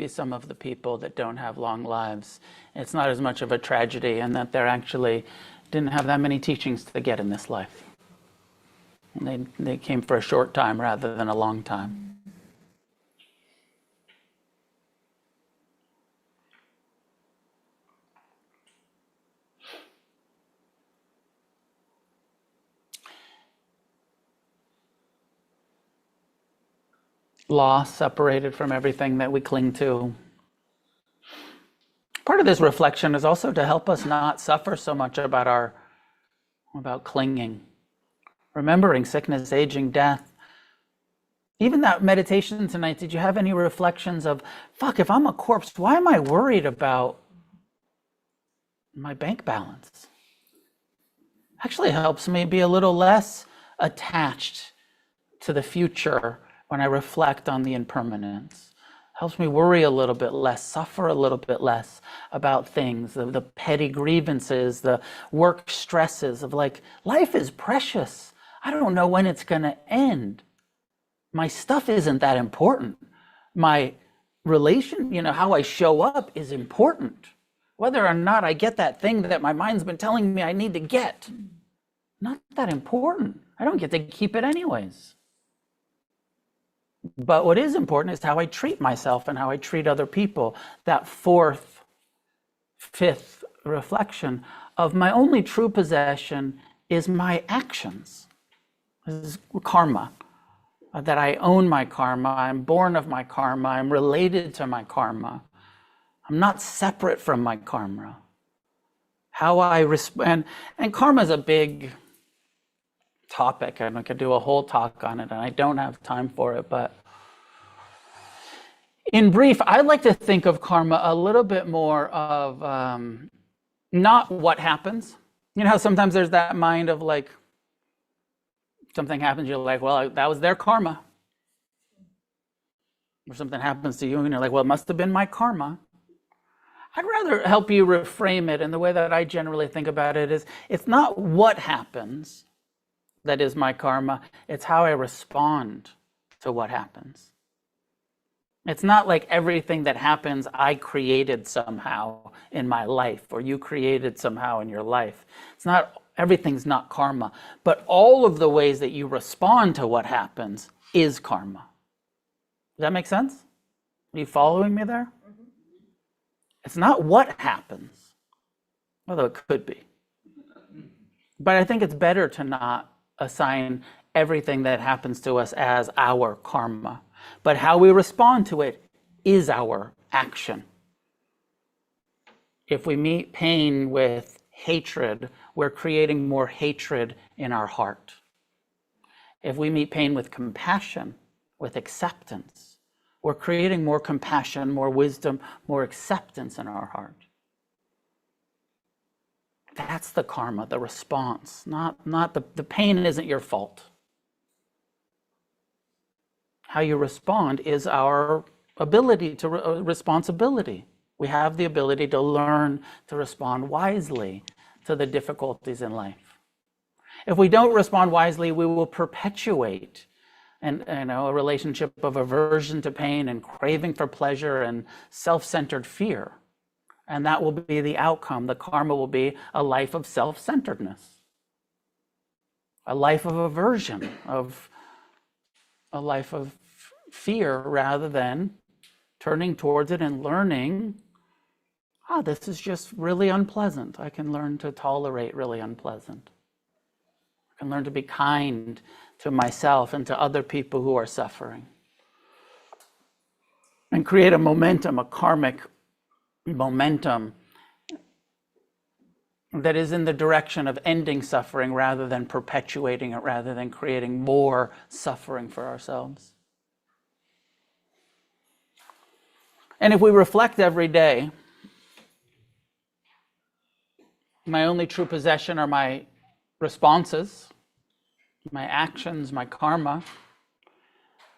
some of the people that don't have long lives, it's not as much of a tragedy, and that they're actually didn't have that many teachings to get in this life. And they came for a short time rather than a long time. Loss, separated from everything that we cling to. Part of this reflection is also to help us not suffer so much about clinging, remembering sickness, aging, death. Even that meditation tonight, did you have any reflections of, fuck, if I'm a corpse, why am I worried about my bank balance? Actually helps me be a little less attached to the future when I reflect on the impermanence. Helps me worry a little bit less, suffer a little bit less about things, the petty grievances, the work stresses of like, life is precious. I don't know when it's gonna end. My stuff isn't that important. My relation, how I show up is important. Whether or not I get that thing that my mind's been telling me I need to get, not that important. I don't get to keep it anyways. But what is important is how I treat myself and how I treat other people. That fourth, fifth reflection of my only true possession is my actions. This is karma. That I own my karma. I'm born of my karma. I'm related to my karma. I'm not separate from my karma. How I respond, and karma is a big topic, and I could do a whole talk on it, and I don't have time for it, but in brief, I like to think of karma a little bit more of not what happens. You know how sometimes there's that mind of like, something happens, you're like, well, that was their karma. or something happens to you and you're like, well, it must have been my karma. I'd rather help you reframe it. And the way that I generally think about it is, it's not what happens that is my karma, it's how I respond to what happens. It's not like everything that happens I created somehow in my life, or you created somehow in your life. It's not, everything's not karma, but all of the ways that you respond to what happens is karma. Does that make sense? Are you following me there? It's not what happens, although it could be. But I think it's better to not assign everything that happens to us as our karma. But how we respond to it is our action. If we meet pain with hatred, we're creating more hatred in our heart. If we meet pain with compassion, with acceptance, we're creating more compassion, more wisdom, more acceptance in our heart. That's the karma, the response. Not the pain isn't your fault. How you respond is our ability to responsibility. We have the ability to learn to respond wisely to the difficulties in life. If we don't respond wisely, we will perpetuate a relationship of aversion to pain and craving for pleasure and self-centered fear. And that will be the outcome. The karma will be a life of self-centeredness, a life of aversion, a life of fear, rather than turning towards it and learning, this is just really unpleasant. I can learn to tolerate really unpleasant. I can learn to be kind to myself and to other people who are suffering. And create a momentum, a karmic momentum that is in the direction of ending suffering rather than perpetuating it, rather than creating more suffering for ourselves. And if we reflect every day, my only true possession are my responses, my actions, my karma,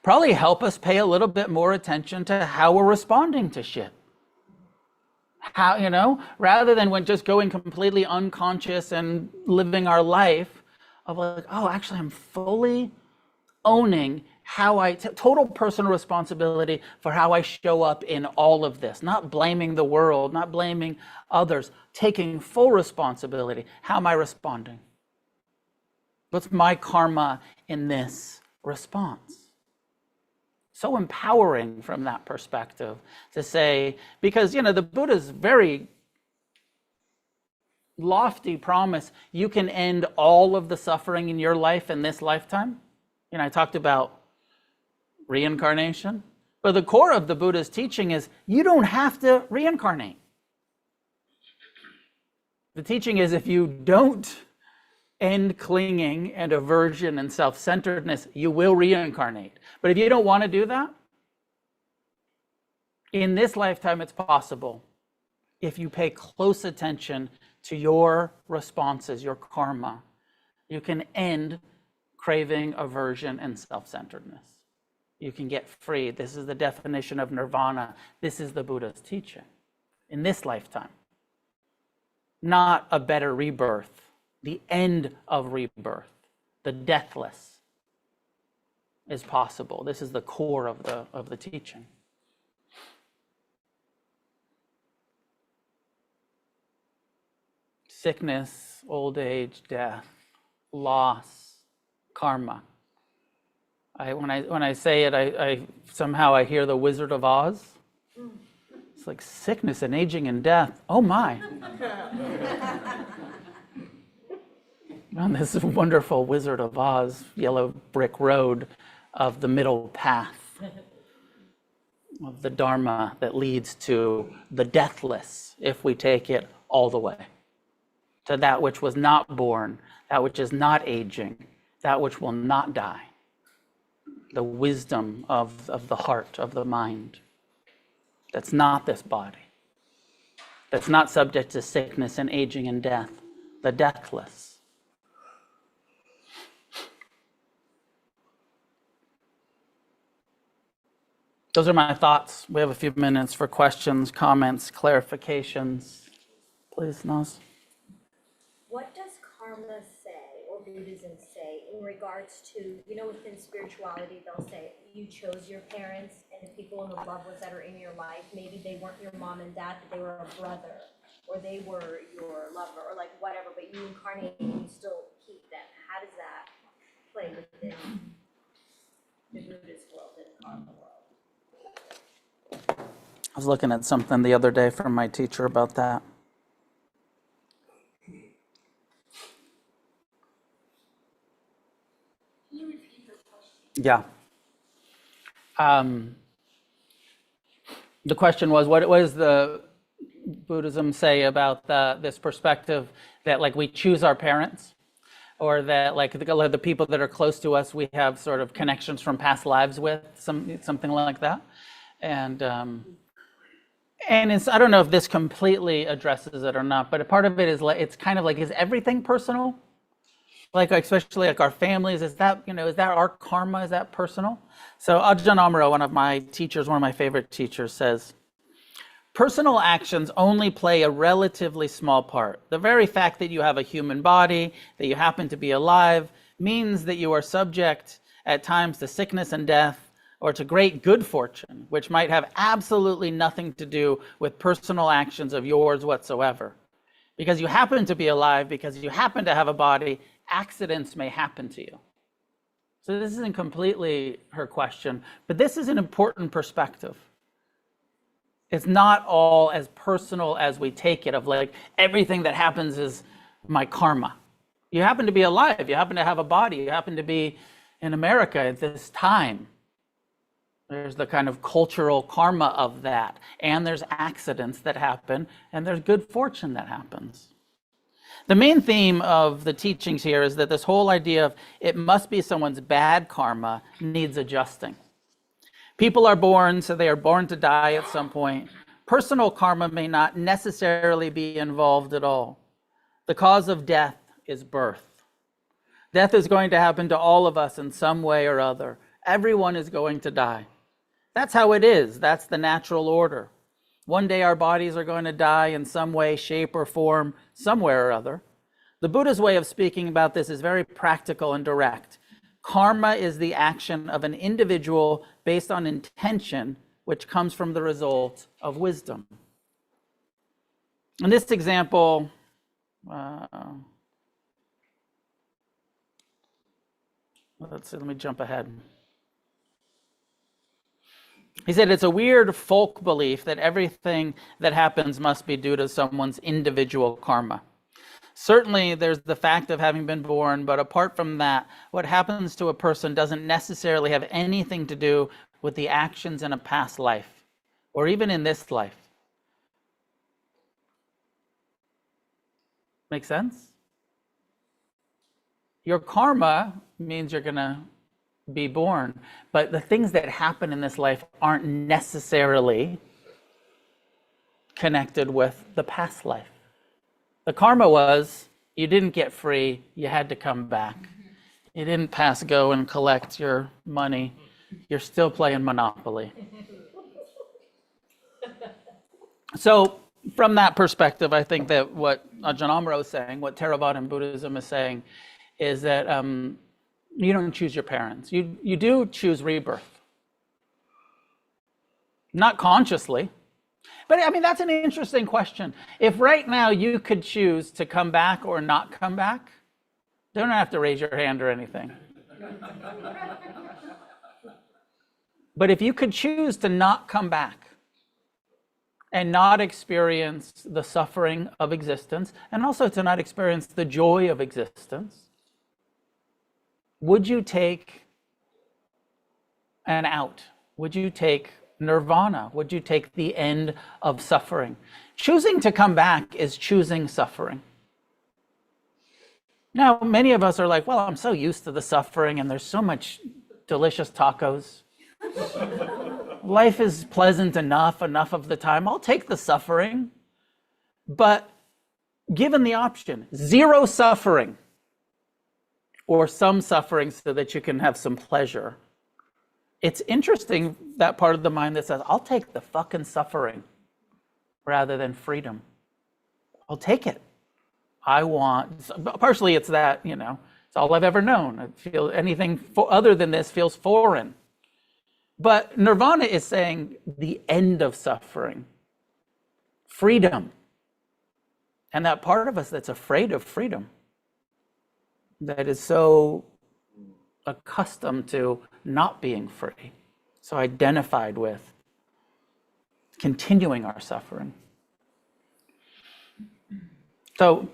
probably help us pay a little bit more attention to how we're responding to shit. How, rather than when just going completely unconscious and living our life of like, actually I'm fully owning how total personal responsibility for how I show up in all of this, not blaming the world, not blaming others, taking full responsibility. How am I responding? What's my karma in this response? So empowering from that perspective to say, because, the Buddha's very lofty promise, you can end all of the suffering in your life in this lifetime. I talked about reincarnation, but the core of the Buddha's teaching is you don't have to reincarnate. The teaching is if you don't end clinging and aversion and self-centeredness, you will reincarnate. But if you don't want to do that, in this lifetime it's possible if you pay close attention to your responses, your karma. You can end craving, aversion, and self-centeredness. You can get free. This is the definition of nirvana. This is the Buddha's teaching in this lifetime. Not a better rebirth, the end of rebirth, the deathless is possible. This is the core of the teaching. Sickness, old age, death, loss, karma. When I say it, I somehow I hear the Wizard of Oz. It's like sickness and aging and death. Oh my. On this wonderful Wizard of Oz, yellow brick road of the middle path of the Dharma that leads to the deathless, if we take it all the way, to that which was not born, that which is not aging, that which will not die. The wisdom of the heart, of the mind, that's not this body, that's not subject to sickness and aging and death, the deathless. Those are my thoughts. We have a few minutes for questions, comments, clarifications. Please, Naz. What does karma say, or Buddhism say, in regards to, within spirituality, they'll say you chose your parents and the people and the loved ones that are in your life. Maybe they weren't your mom and dad, but they were a brother, or they were your lover, or like whatever, but you incarnate and you still keep them. How does that play within the Buddhist world and karma world? I was looking at something the other day from my teacher about that. Can you repeat the question? Yeah. The question was, what does the Buddhism say about this perspective that like we choose our parents, or that like the people that are close to us, we have sort of connections from past lives with, something like that. And it's, I don't know if this completely addresses it or not, but a part of it is like, it's kind of like, is everything personal? Like, especially like our families, is that our karma, is that personal? So Ajahn Amaro, one of my favorite teachers, says, personal actions only play a relatively small part. The very fact that you have a human body, that you happen to be alive, means that you are subject at times to sickness and death, or to great good fortune, which might have absolutely nothing to do with personal actions of yours whatsoever. Because you happen to be alive, because you happen to have a body, accidents may happen to you. So this isn't completely her question, but this is an important perspective. It's not all as personal as we take it, of like everything that happens is my karma. You happen to be alive, you happen to have a body, you happen to be in America at this time. There's the kind of cultural karma of that, and there's accidents that happen, and there's good fortune that happens. The main theme of the teachings here is that this whole idea of it must be someone's bad karma needs adjusting. People are born, so they are born to die at some point. Personal karma may not necessarily be involved at all. The cause of death is birth. Death is going to happen to all of us in some way or other. Everyone is going to die. That's how it is. That's the natural order. One day our bodies are going to die in some way, shape, or form, somewhere or other. The Buddha's way of speaking about this is very practical and direct. Karma is the action of an individual based on intention, which comes from the result of wisdom. In this example, let me jump ahead. He said it's a weird folk belief that everything that happens must be due to someone's individual karma. Certainly, there's the fact of having been born, but apart from that, what happens to a person doesn't necessarily have anything to do with the actions in a past life, or even in this life. Make sense? Your karma means you're going to be born, but the things that happen in this life aren't necessarily connected with the past life. The karma was you didn't get free, you had to come back. You didn't pass go and collect your money, you're still playing Monopoly. So from that perspective, I think that what Ajahn Amaro is saying, what Theravadan Buddhism is saying, is that you don't choose your parents. You do choose rebirth. Not consciously. But I mean, that's an interesting question. If right now you could choose to come back or not come back, you don't have to raise your hand or anything. But if you could choose to not come back and not experience the suffering of existence, and also to not experience the joy of existence, would you take an out? Would you take nirvana? Would you take the end of suffering? Choosing to come back is choosing suffering. Now, many of us are like, well, I'm so used to the suffering and there's so much delicious tacos. Life is pleasant enough of the time. I'll take the suffering. But given the option, zero suffering or some suffering so that you can have some pleasure, it's interesting, that part of the mind that says, I'll take the fucking suffering rather than freedom. I'll take it. I want, partially it's that, it's all I've ever known. I feel anything other than this feels foreign. But nirvana is saying the end of suffering, freedom. And that part of us that's afraid of freedom, that is so accustomed to not being free, so identified with continuing our suffering. So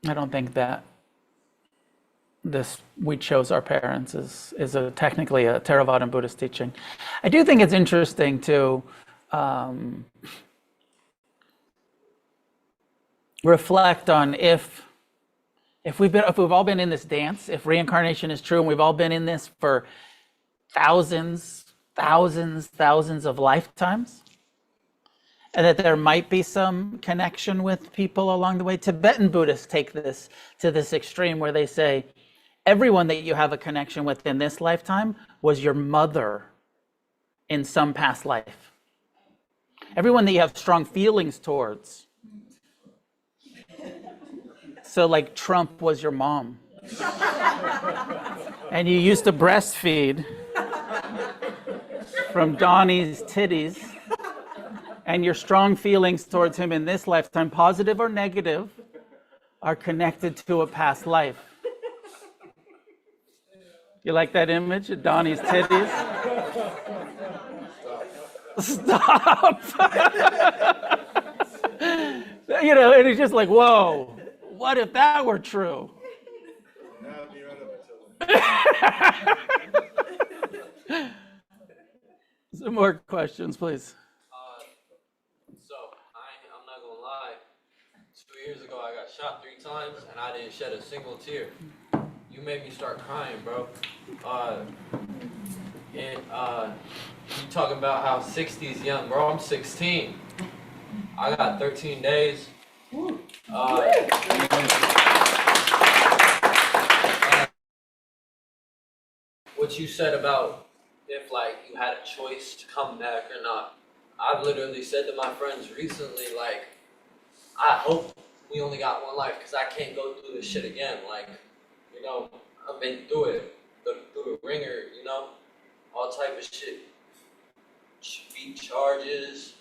I don't think that this "we chose our parents" is technically a Theravadan Buddhist teaching. I do think it's interesting to reflect on if we've all been in this dance, if reincarnation is true, and we've all been in this for thousands of lifetimes, and that there might be some connection with people along the way. Tibetan Buddhists take this to this extreme where they say, everyone that you have a connection with in this lifetime was your mother in some past life. Everyone that you have strong feelings towards. So like Trump was your mom. And you used to breastfeed from Donnie's titties. And your strong feelings towards him in this lifetime, positive or negative, are connected to a past life. You like that image of Donnie's titties? Stop! And it's just like, whoa, what if that were true? Some more questions, please. I'm not gonna lie. 2 years ago, I got shot 3 times, and I didn't shed a single tear. You made me start crying, bro. You talking about how 60 is young, bro. I'm 16. I got 13 days. What you said about if you had a choice to come back or not. I've literally said to my friends recently, I hope we only got one life because I can't go through this shit again. I've been through it, through the ringer, all type of shit. Beat charges,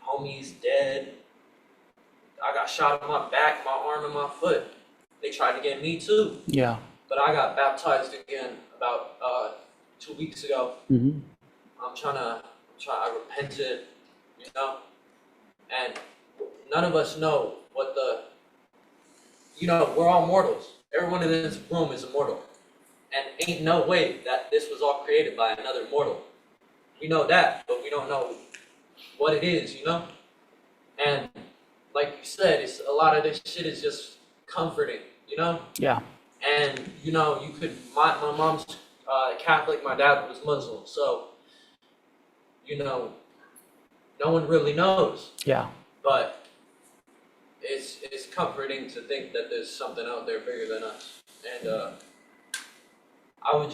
homies dead. I got shot in my back, my arm, and my foot. They tried to get me too. Yeah. But I got baptized again about 2 weeks ago. Mm-hmm. I repented, and none of us know what we're all mortals. Everyone in this room is immortal. And ain't no way that this was all created by another mortal. We know that, but we don't know what it is, And like you said, it's a lot of this shit is just comforting, Yeah. And my mom's Catholic, my dad was Muslim, so no one really knows. Yeah. But it's comforting to think that there's something out there bigger than us. And I would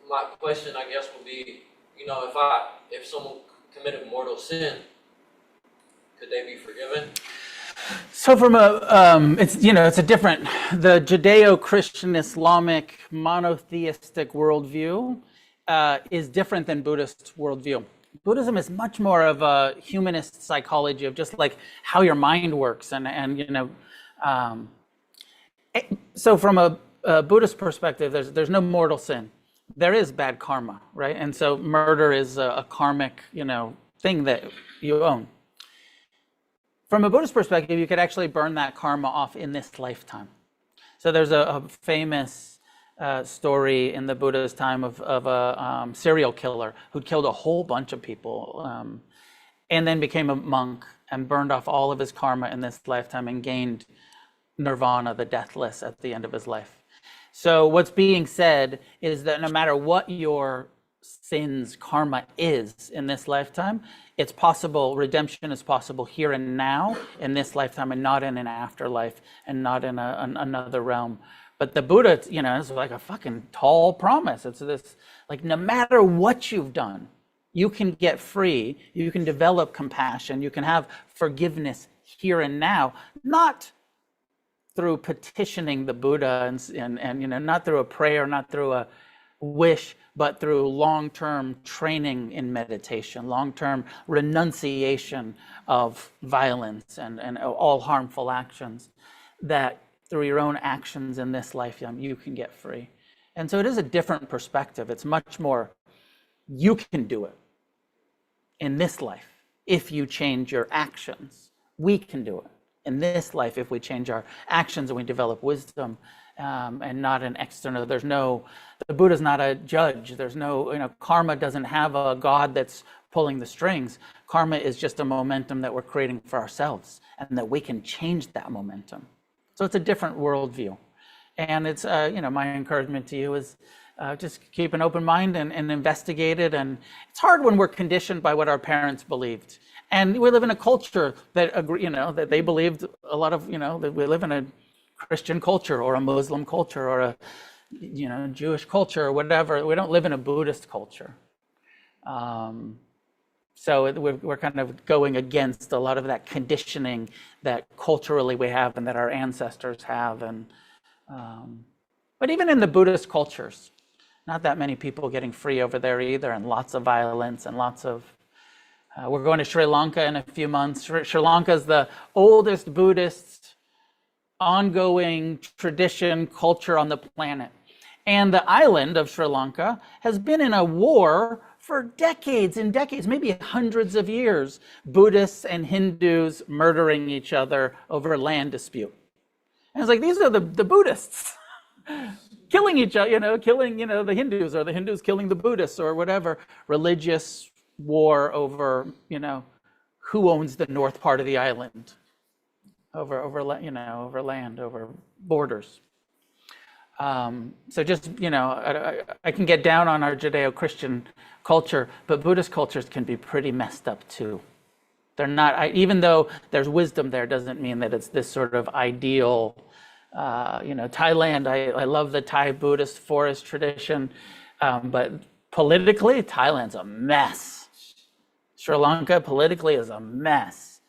my question I guess would be, if someone committed mortal sin, could they be forgiven? So from it's a different, the Judeo-Christian Islamic monotheistic worldview is different than Buddhist worldview. Buddhism is much more of a humanist psychology of just like how your mind works so from a Buddhist perspective, there's no mortal sin. There is bad karma, right? And so murder is a karmic, thing that you own. From a Buddhist perspective, you could actually burn that karma off in this lifetime. So there's a famous story in the Buddha's time of a serial killer who'd killed a whole bunch of people and then became a monk and burned off all of his karma in this lifetime and gained nirvana, the deathless, at the end of his life. So what's being said is that no matter what your sins, karma is in this lifetime, it's possible, redemption is possible here and now in this lifetime and not in an afterlife and not in another realm But the Buddha, is like a fucking tall promise. It's this, like, no matter what you've done, you can get free, you can develop compassion, you can have forgiveness here and now, not through petitioning the Buddha and not through a prayer, not through a wish, but through long-term training in meditation, long-term renunciation of violence and all harmful actions, that through your own actions in this lifetime, you can get free. And so it is a different perspective. It's much more, you can do it in this life if you change your actions. We can do it in this life if we change our actions and we develop wisdom, and not an external. The Buddha's not a judge. There's no, karma doesn't have a God that's pulling the strings. Karma is just a momentum that we're creating for ourselves, and that we can change that momentum. So it's a different worldview. And it's, my encouragement to you is just keep an open mind and investigate it. And it's hard when we're conditioned by what our parents believed. And we live in a culture that that they believed a lot of, that we live in a Christian culture or a Muslim culture or a, Jewish culture or whatever. We don't live in a Buddhist culture. So we're kind of going against a lot of that conditioning that culturally we have and that our ancestors have. And but even in the Buddhist cultures, not that many people getting free over there either, and lots of violence and lots of. We're going to Sri Lanka in a few months. Sri Lanka is the oldest Buddhist ongoing tradition culture on the planet. And the island of Sri Lanka has been in a war for decades and decades, maybe hundreds of years, Buddhists and Hindus murdering each other over land dispute. And it's like, these are the Buddhists killing each other, killing, the Hindus, or the Hindus killing the Buddhists, or whatever, religious war over, who owns the north part of the island, over land, over borders. So just, I can get down on our Judeo-Christian culture, but Buddhist cultures can be pretty messed up too. They're not, even though there's wisdom there, doesn't mean that it's this sort of ideal, Thailand, I love the Thai Buddhist forest tradition, but politically, Thailand's a mess. Sri Lanka politically is a mess.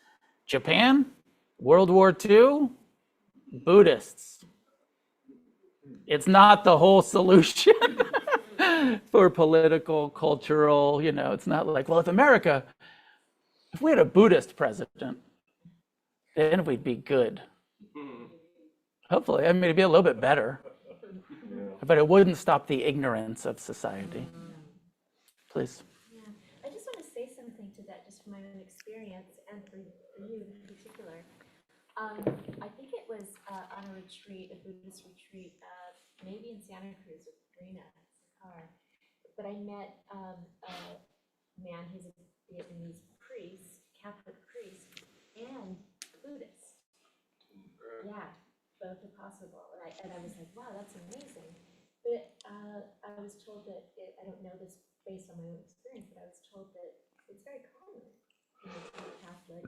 Japan, World War II, Buddhists. It's not the whole solution for political, cultural, it's not like, well, if we had a Buddhist president, then we'd be good. Hopefully, it'd be a little bit better, but it wouldn't stop the ignorance of society. Please. Yeah, I just want to say something to that, just from my own experience, and for you in particular. I think it was on a retreat, a Buddhist retreat, maybe in Santa Cruz with Karina Sakar, but I met a man who's a Vietnamese priest, Catholic priest, and Buddhist. Yeah, both are possible. And I was like, wow, that's amazing. But I was told that, I don't know this based on my own experience, but I was told that it's very common to be Catholic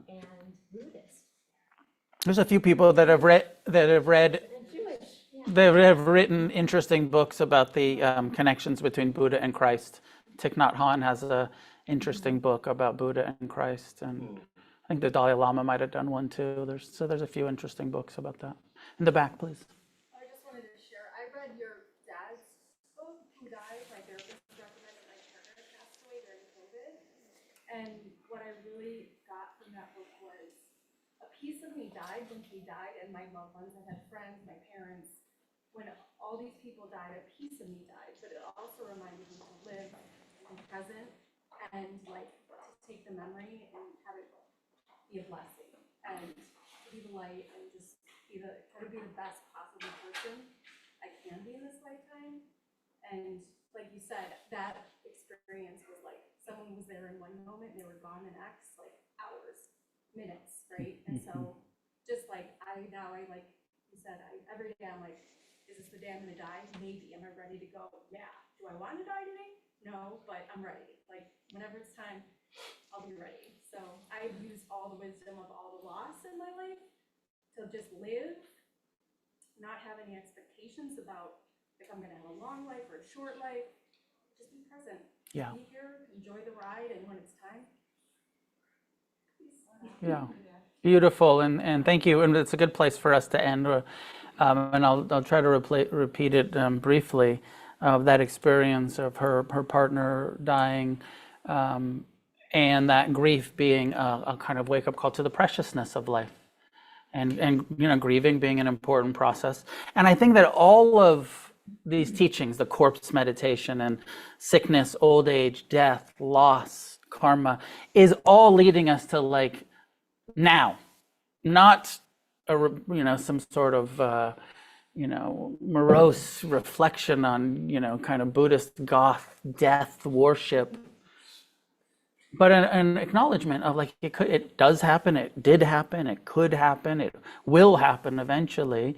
and Buddhist. There's a few people that have read And Jewish, yeah. They have written interesting books about the connections between Buddha and Christ. Thich Nhat Hanh has an interesting book about Buddha and Christ, and I think the Dalai Lama might have done one too. There's a few interesting books about that. In the back, please. I just wanted to share, I read your dad's book, who died. My therapist recommended my partner passed away during COVID. And what I really got from that book was a piece of me died when he died, and my loved ones. I had friends, my parents. When all these people died, a piece of me died, but it also reminded me to live in present and like to take the memory and have it be a blessing and be the light and just try to be the best possible person I can be in this lifetime. And like you said, that experience was like someone was there in one moment and they were gone the next, like hours, minutes, right? And so just like like you said, every day I'm like, is this the day I'm gonna die? Maybe. Am I ready to go? Yeah. Do I want to die today? No, but I'm ready. Like whenever it's time, I'll be ready. So I've used all the wisdom of all the loss in my life to just live not have any expectations about if I'm gonna have a long life or a short life. Just be present. Yeah. Be here, enjoy the ride, and when it's time, peace. Yeah. Beautiful, and thank you. And it's a good place for us to end. And I'll try to repeat it briefly. That experience of her partner dying, and that grief being a kind of wake up call to the preciousness of life, and grieving being an important process. And I think that all of these teachings, the corpse meditation and sickness, old age, death, loss, karma, is all leading us to like now, not some sort of morose reflection on kind of Buddhist goth death worship, but an acknowledgement of like it does happen, it did happen, it could happen, it will happen eventually,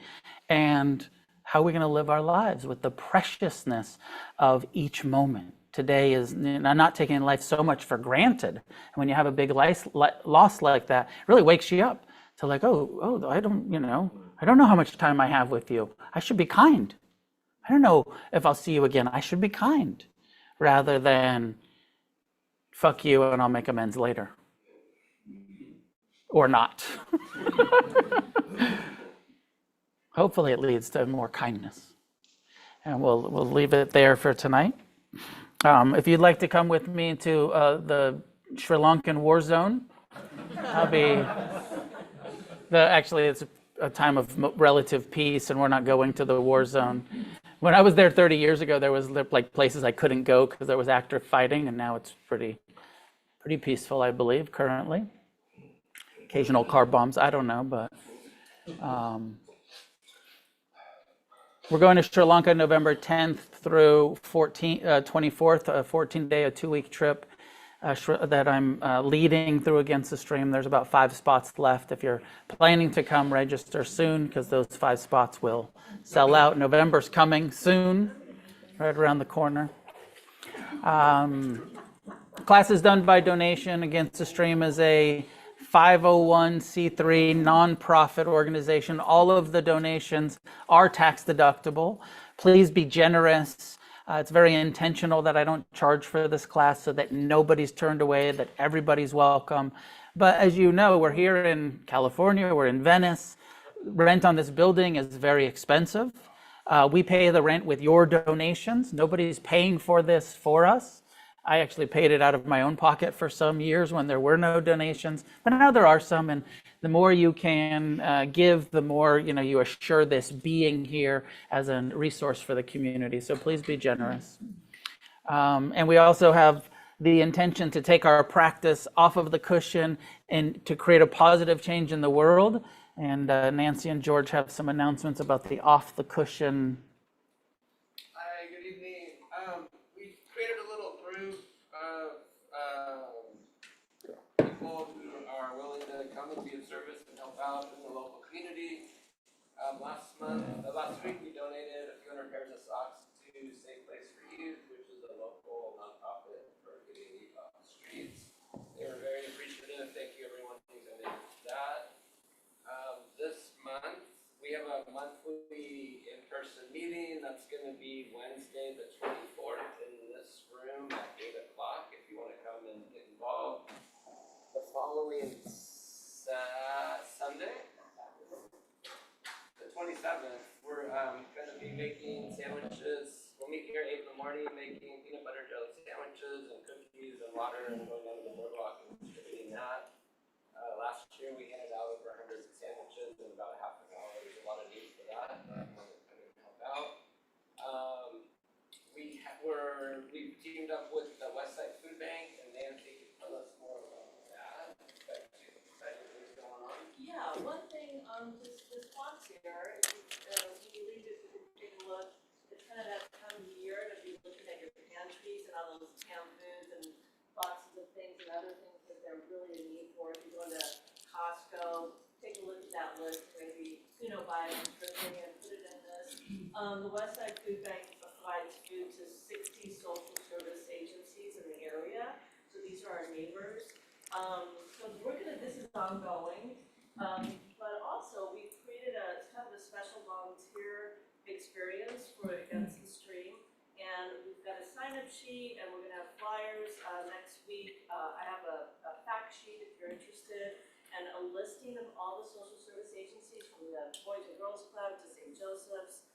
and how are we going to live our lives with the preciousness of each moment. Today is not taking life so much for granted. And when you have a big loss like that, it really wakes you up to like, oh, I don't know how much time I have with you. I should be kind. I don't know if I'll see you again. I should be kind, rather than fuck you and I'll make amends later, or not. Hopefully, it leads to more kindness. And we'll leave it there for tonight. If you'd like to come with me to the Sri Lankan war zone, I'll be. Actually, it's a time of relative peace, and we're not going to the war zone. When I was there 30 years ago, there was like places I couldn't go because there was active fighting, and now it's pretty peaceful, I believe, currently. Occasional car bombs, I don't know, but. We're going to Sri Lanka November 10th through 24th, a 14-day, a 2-week trip that I'm leading through Against the Stream. There's about 5 spots left. If you're planning to come, register soon, because those 5 spots will sell out. November's coming soon, right around the corner. Class is done by donation. Against the Stream is a 501c3 nonprofit organization. All of the donations are tax deductible. Please be generous. It's very intentional that I don't charge for this class so that nobody's turned away, that everybody's welcome. But as you know, we're here in California, we're in Venice. Rent on this building is very expensive. We pay the rent with your donations. Nobody's paying for this for us. I actually paid it out of my own pocket for some years when there were no donations, but now there are some, and the more you can give, the more you assure this being here as a resource for the community. So please be generous. And we also have the intention to take our practice off of the cushion and to create a positive change in the world. And Nancy and George have some announcements about the off the cushion. Hi, good evening. We created a little group of people who are willing to come and be of service and help out in the local community. Last week we donated a few hundred pairs of socks to Safe Place for Youth, which is a local nonprofit for getting youth off the streets. They were very appreciative. Thank you everyone who donated to that. This month we have a monthly in-person meeting that's going to be Wednesday the 24th in this room at 8 o'clock if you want to come and get involved. The following Sunday, the 27th, we're going to be making sandwiches. We'll meet here at 8 in the morning making peanut butter jelly sandwiches and cookies and water and going down to the boardwalk and distributing that. Last year we handed out over 100 sandwiches in about a half an hour. There's a lot of need for that. Help out. We've teamed up with the Westside Food Bank, and Nancy can tell us more about that. Exciting things going on. Yeah, one thing, this box here, we believe if you can take a look, it's kind of that time of year to be looking at your pantries and all those canned foods and boxes of things and other things that they're really in need for. If you go to Costco, take a look at that list, maybe, buy some stripping and put it in this. The Westside Food Bank provides food to 60 social service agencies in the area. So these are our neighbors. So this is ongoing. But also we created it's kind of a special volunteer experience for Against the Stream. And we've got a sign-up sheet, and we're gonna have flyers next week. I have a fact sheet if you're interested, and a listing of all the social service agencies from the Boys and Girls Club to St. Joseph's.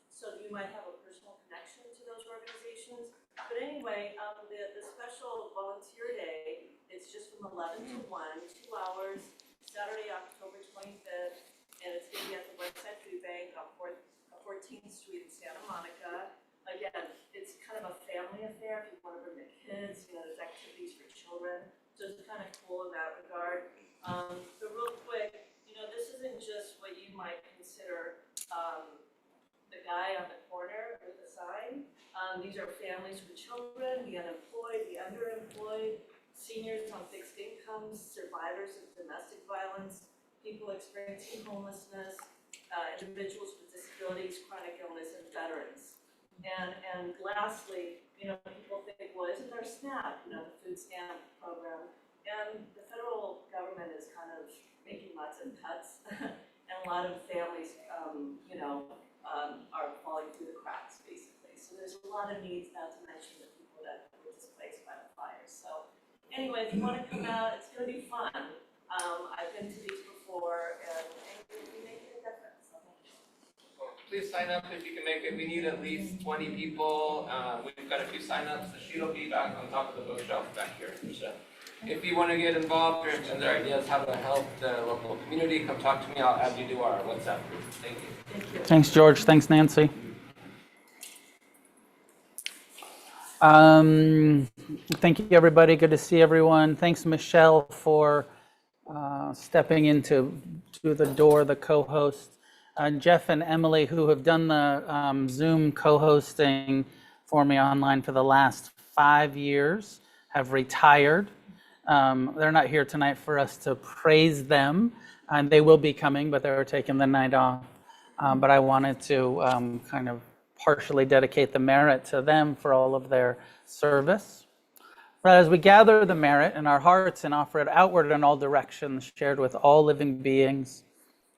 So you might have a personal connection to those organizations. But anyway, the special volunteer day, it's just from 11 to 1, 2 hours, Saturday, October 25th, and it's gonna be at the Westside Food Bank on 14th Street in Santa Monica. Again, it's kind of a family affair if you want to bring the kids, there's activities for children, so it's kind of cool in that regard. But real quick, this isn't just what you might consider the guy on the corner with the sign. These are families with children, the unemployed, the underemployed, seniors on fixed incomes, survivors of domestic violence, people experiencing homelessness, individuals with disabilities, chronic illness, and veterans. And lastly, people think, well, isn't there SNAP, the food stamp program? And the federal government is kind of making lots of cuts, and a lot of families, are falling through the cracks, basically. So there's a lot of needs, not to mention the people that were displaced by the fires. So anyway, if you want to come out, it's going to be fun. I've been to these before, and we make it a difference. Please sign up if you can make it. We need at least 20 people. We've got a few sign-ups. The sheet will be back on top of the bookshelf back here. So if you want to get involved or have other ideas how to help the local community, come talk to me. I'll add you to our WhatsApp group. Thank you. Thanks, George. Thanks, Nancy. Thank you, everybody. Good to see everyone. Thanks, Michelle, for stepping into the door, the co-host. Jeff and Emily, who have done the Zoom co-hosting for me online for the last 5 years, have retired. They're not here tonight for us to praise them, and they will be coming, but they're taking the night off. But I wanted to kind of partially dedicate the merit to them for all of their service. But as we gather the merit in our hearts and offer it outward in all directions, shared with all living beings,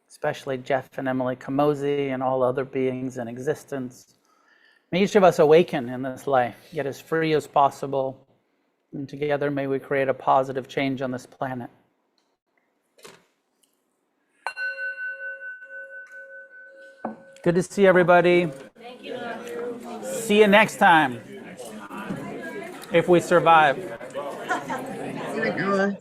especially Jeff and Emily Kamosi and all other beings in existence, may each of us awaken in this life, get as free as possible, and together may we create a positive change on this planet. Good to see everybody. Thank you. See you next time, if we survive. Noah.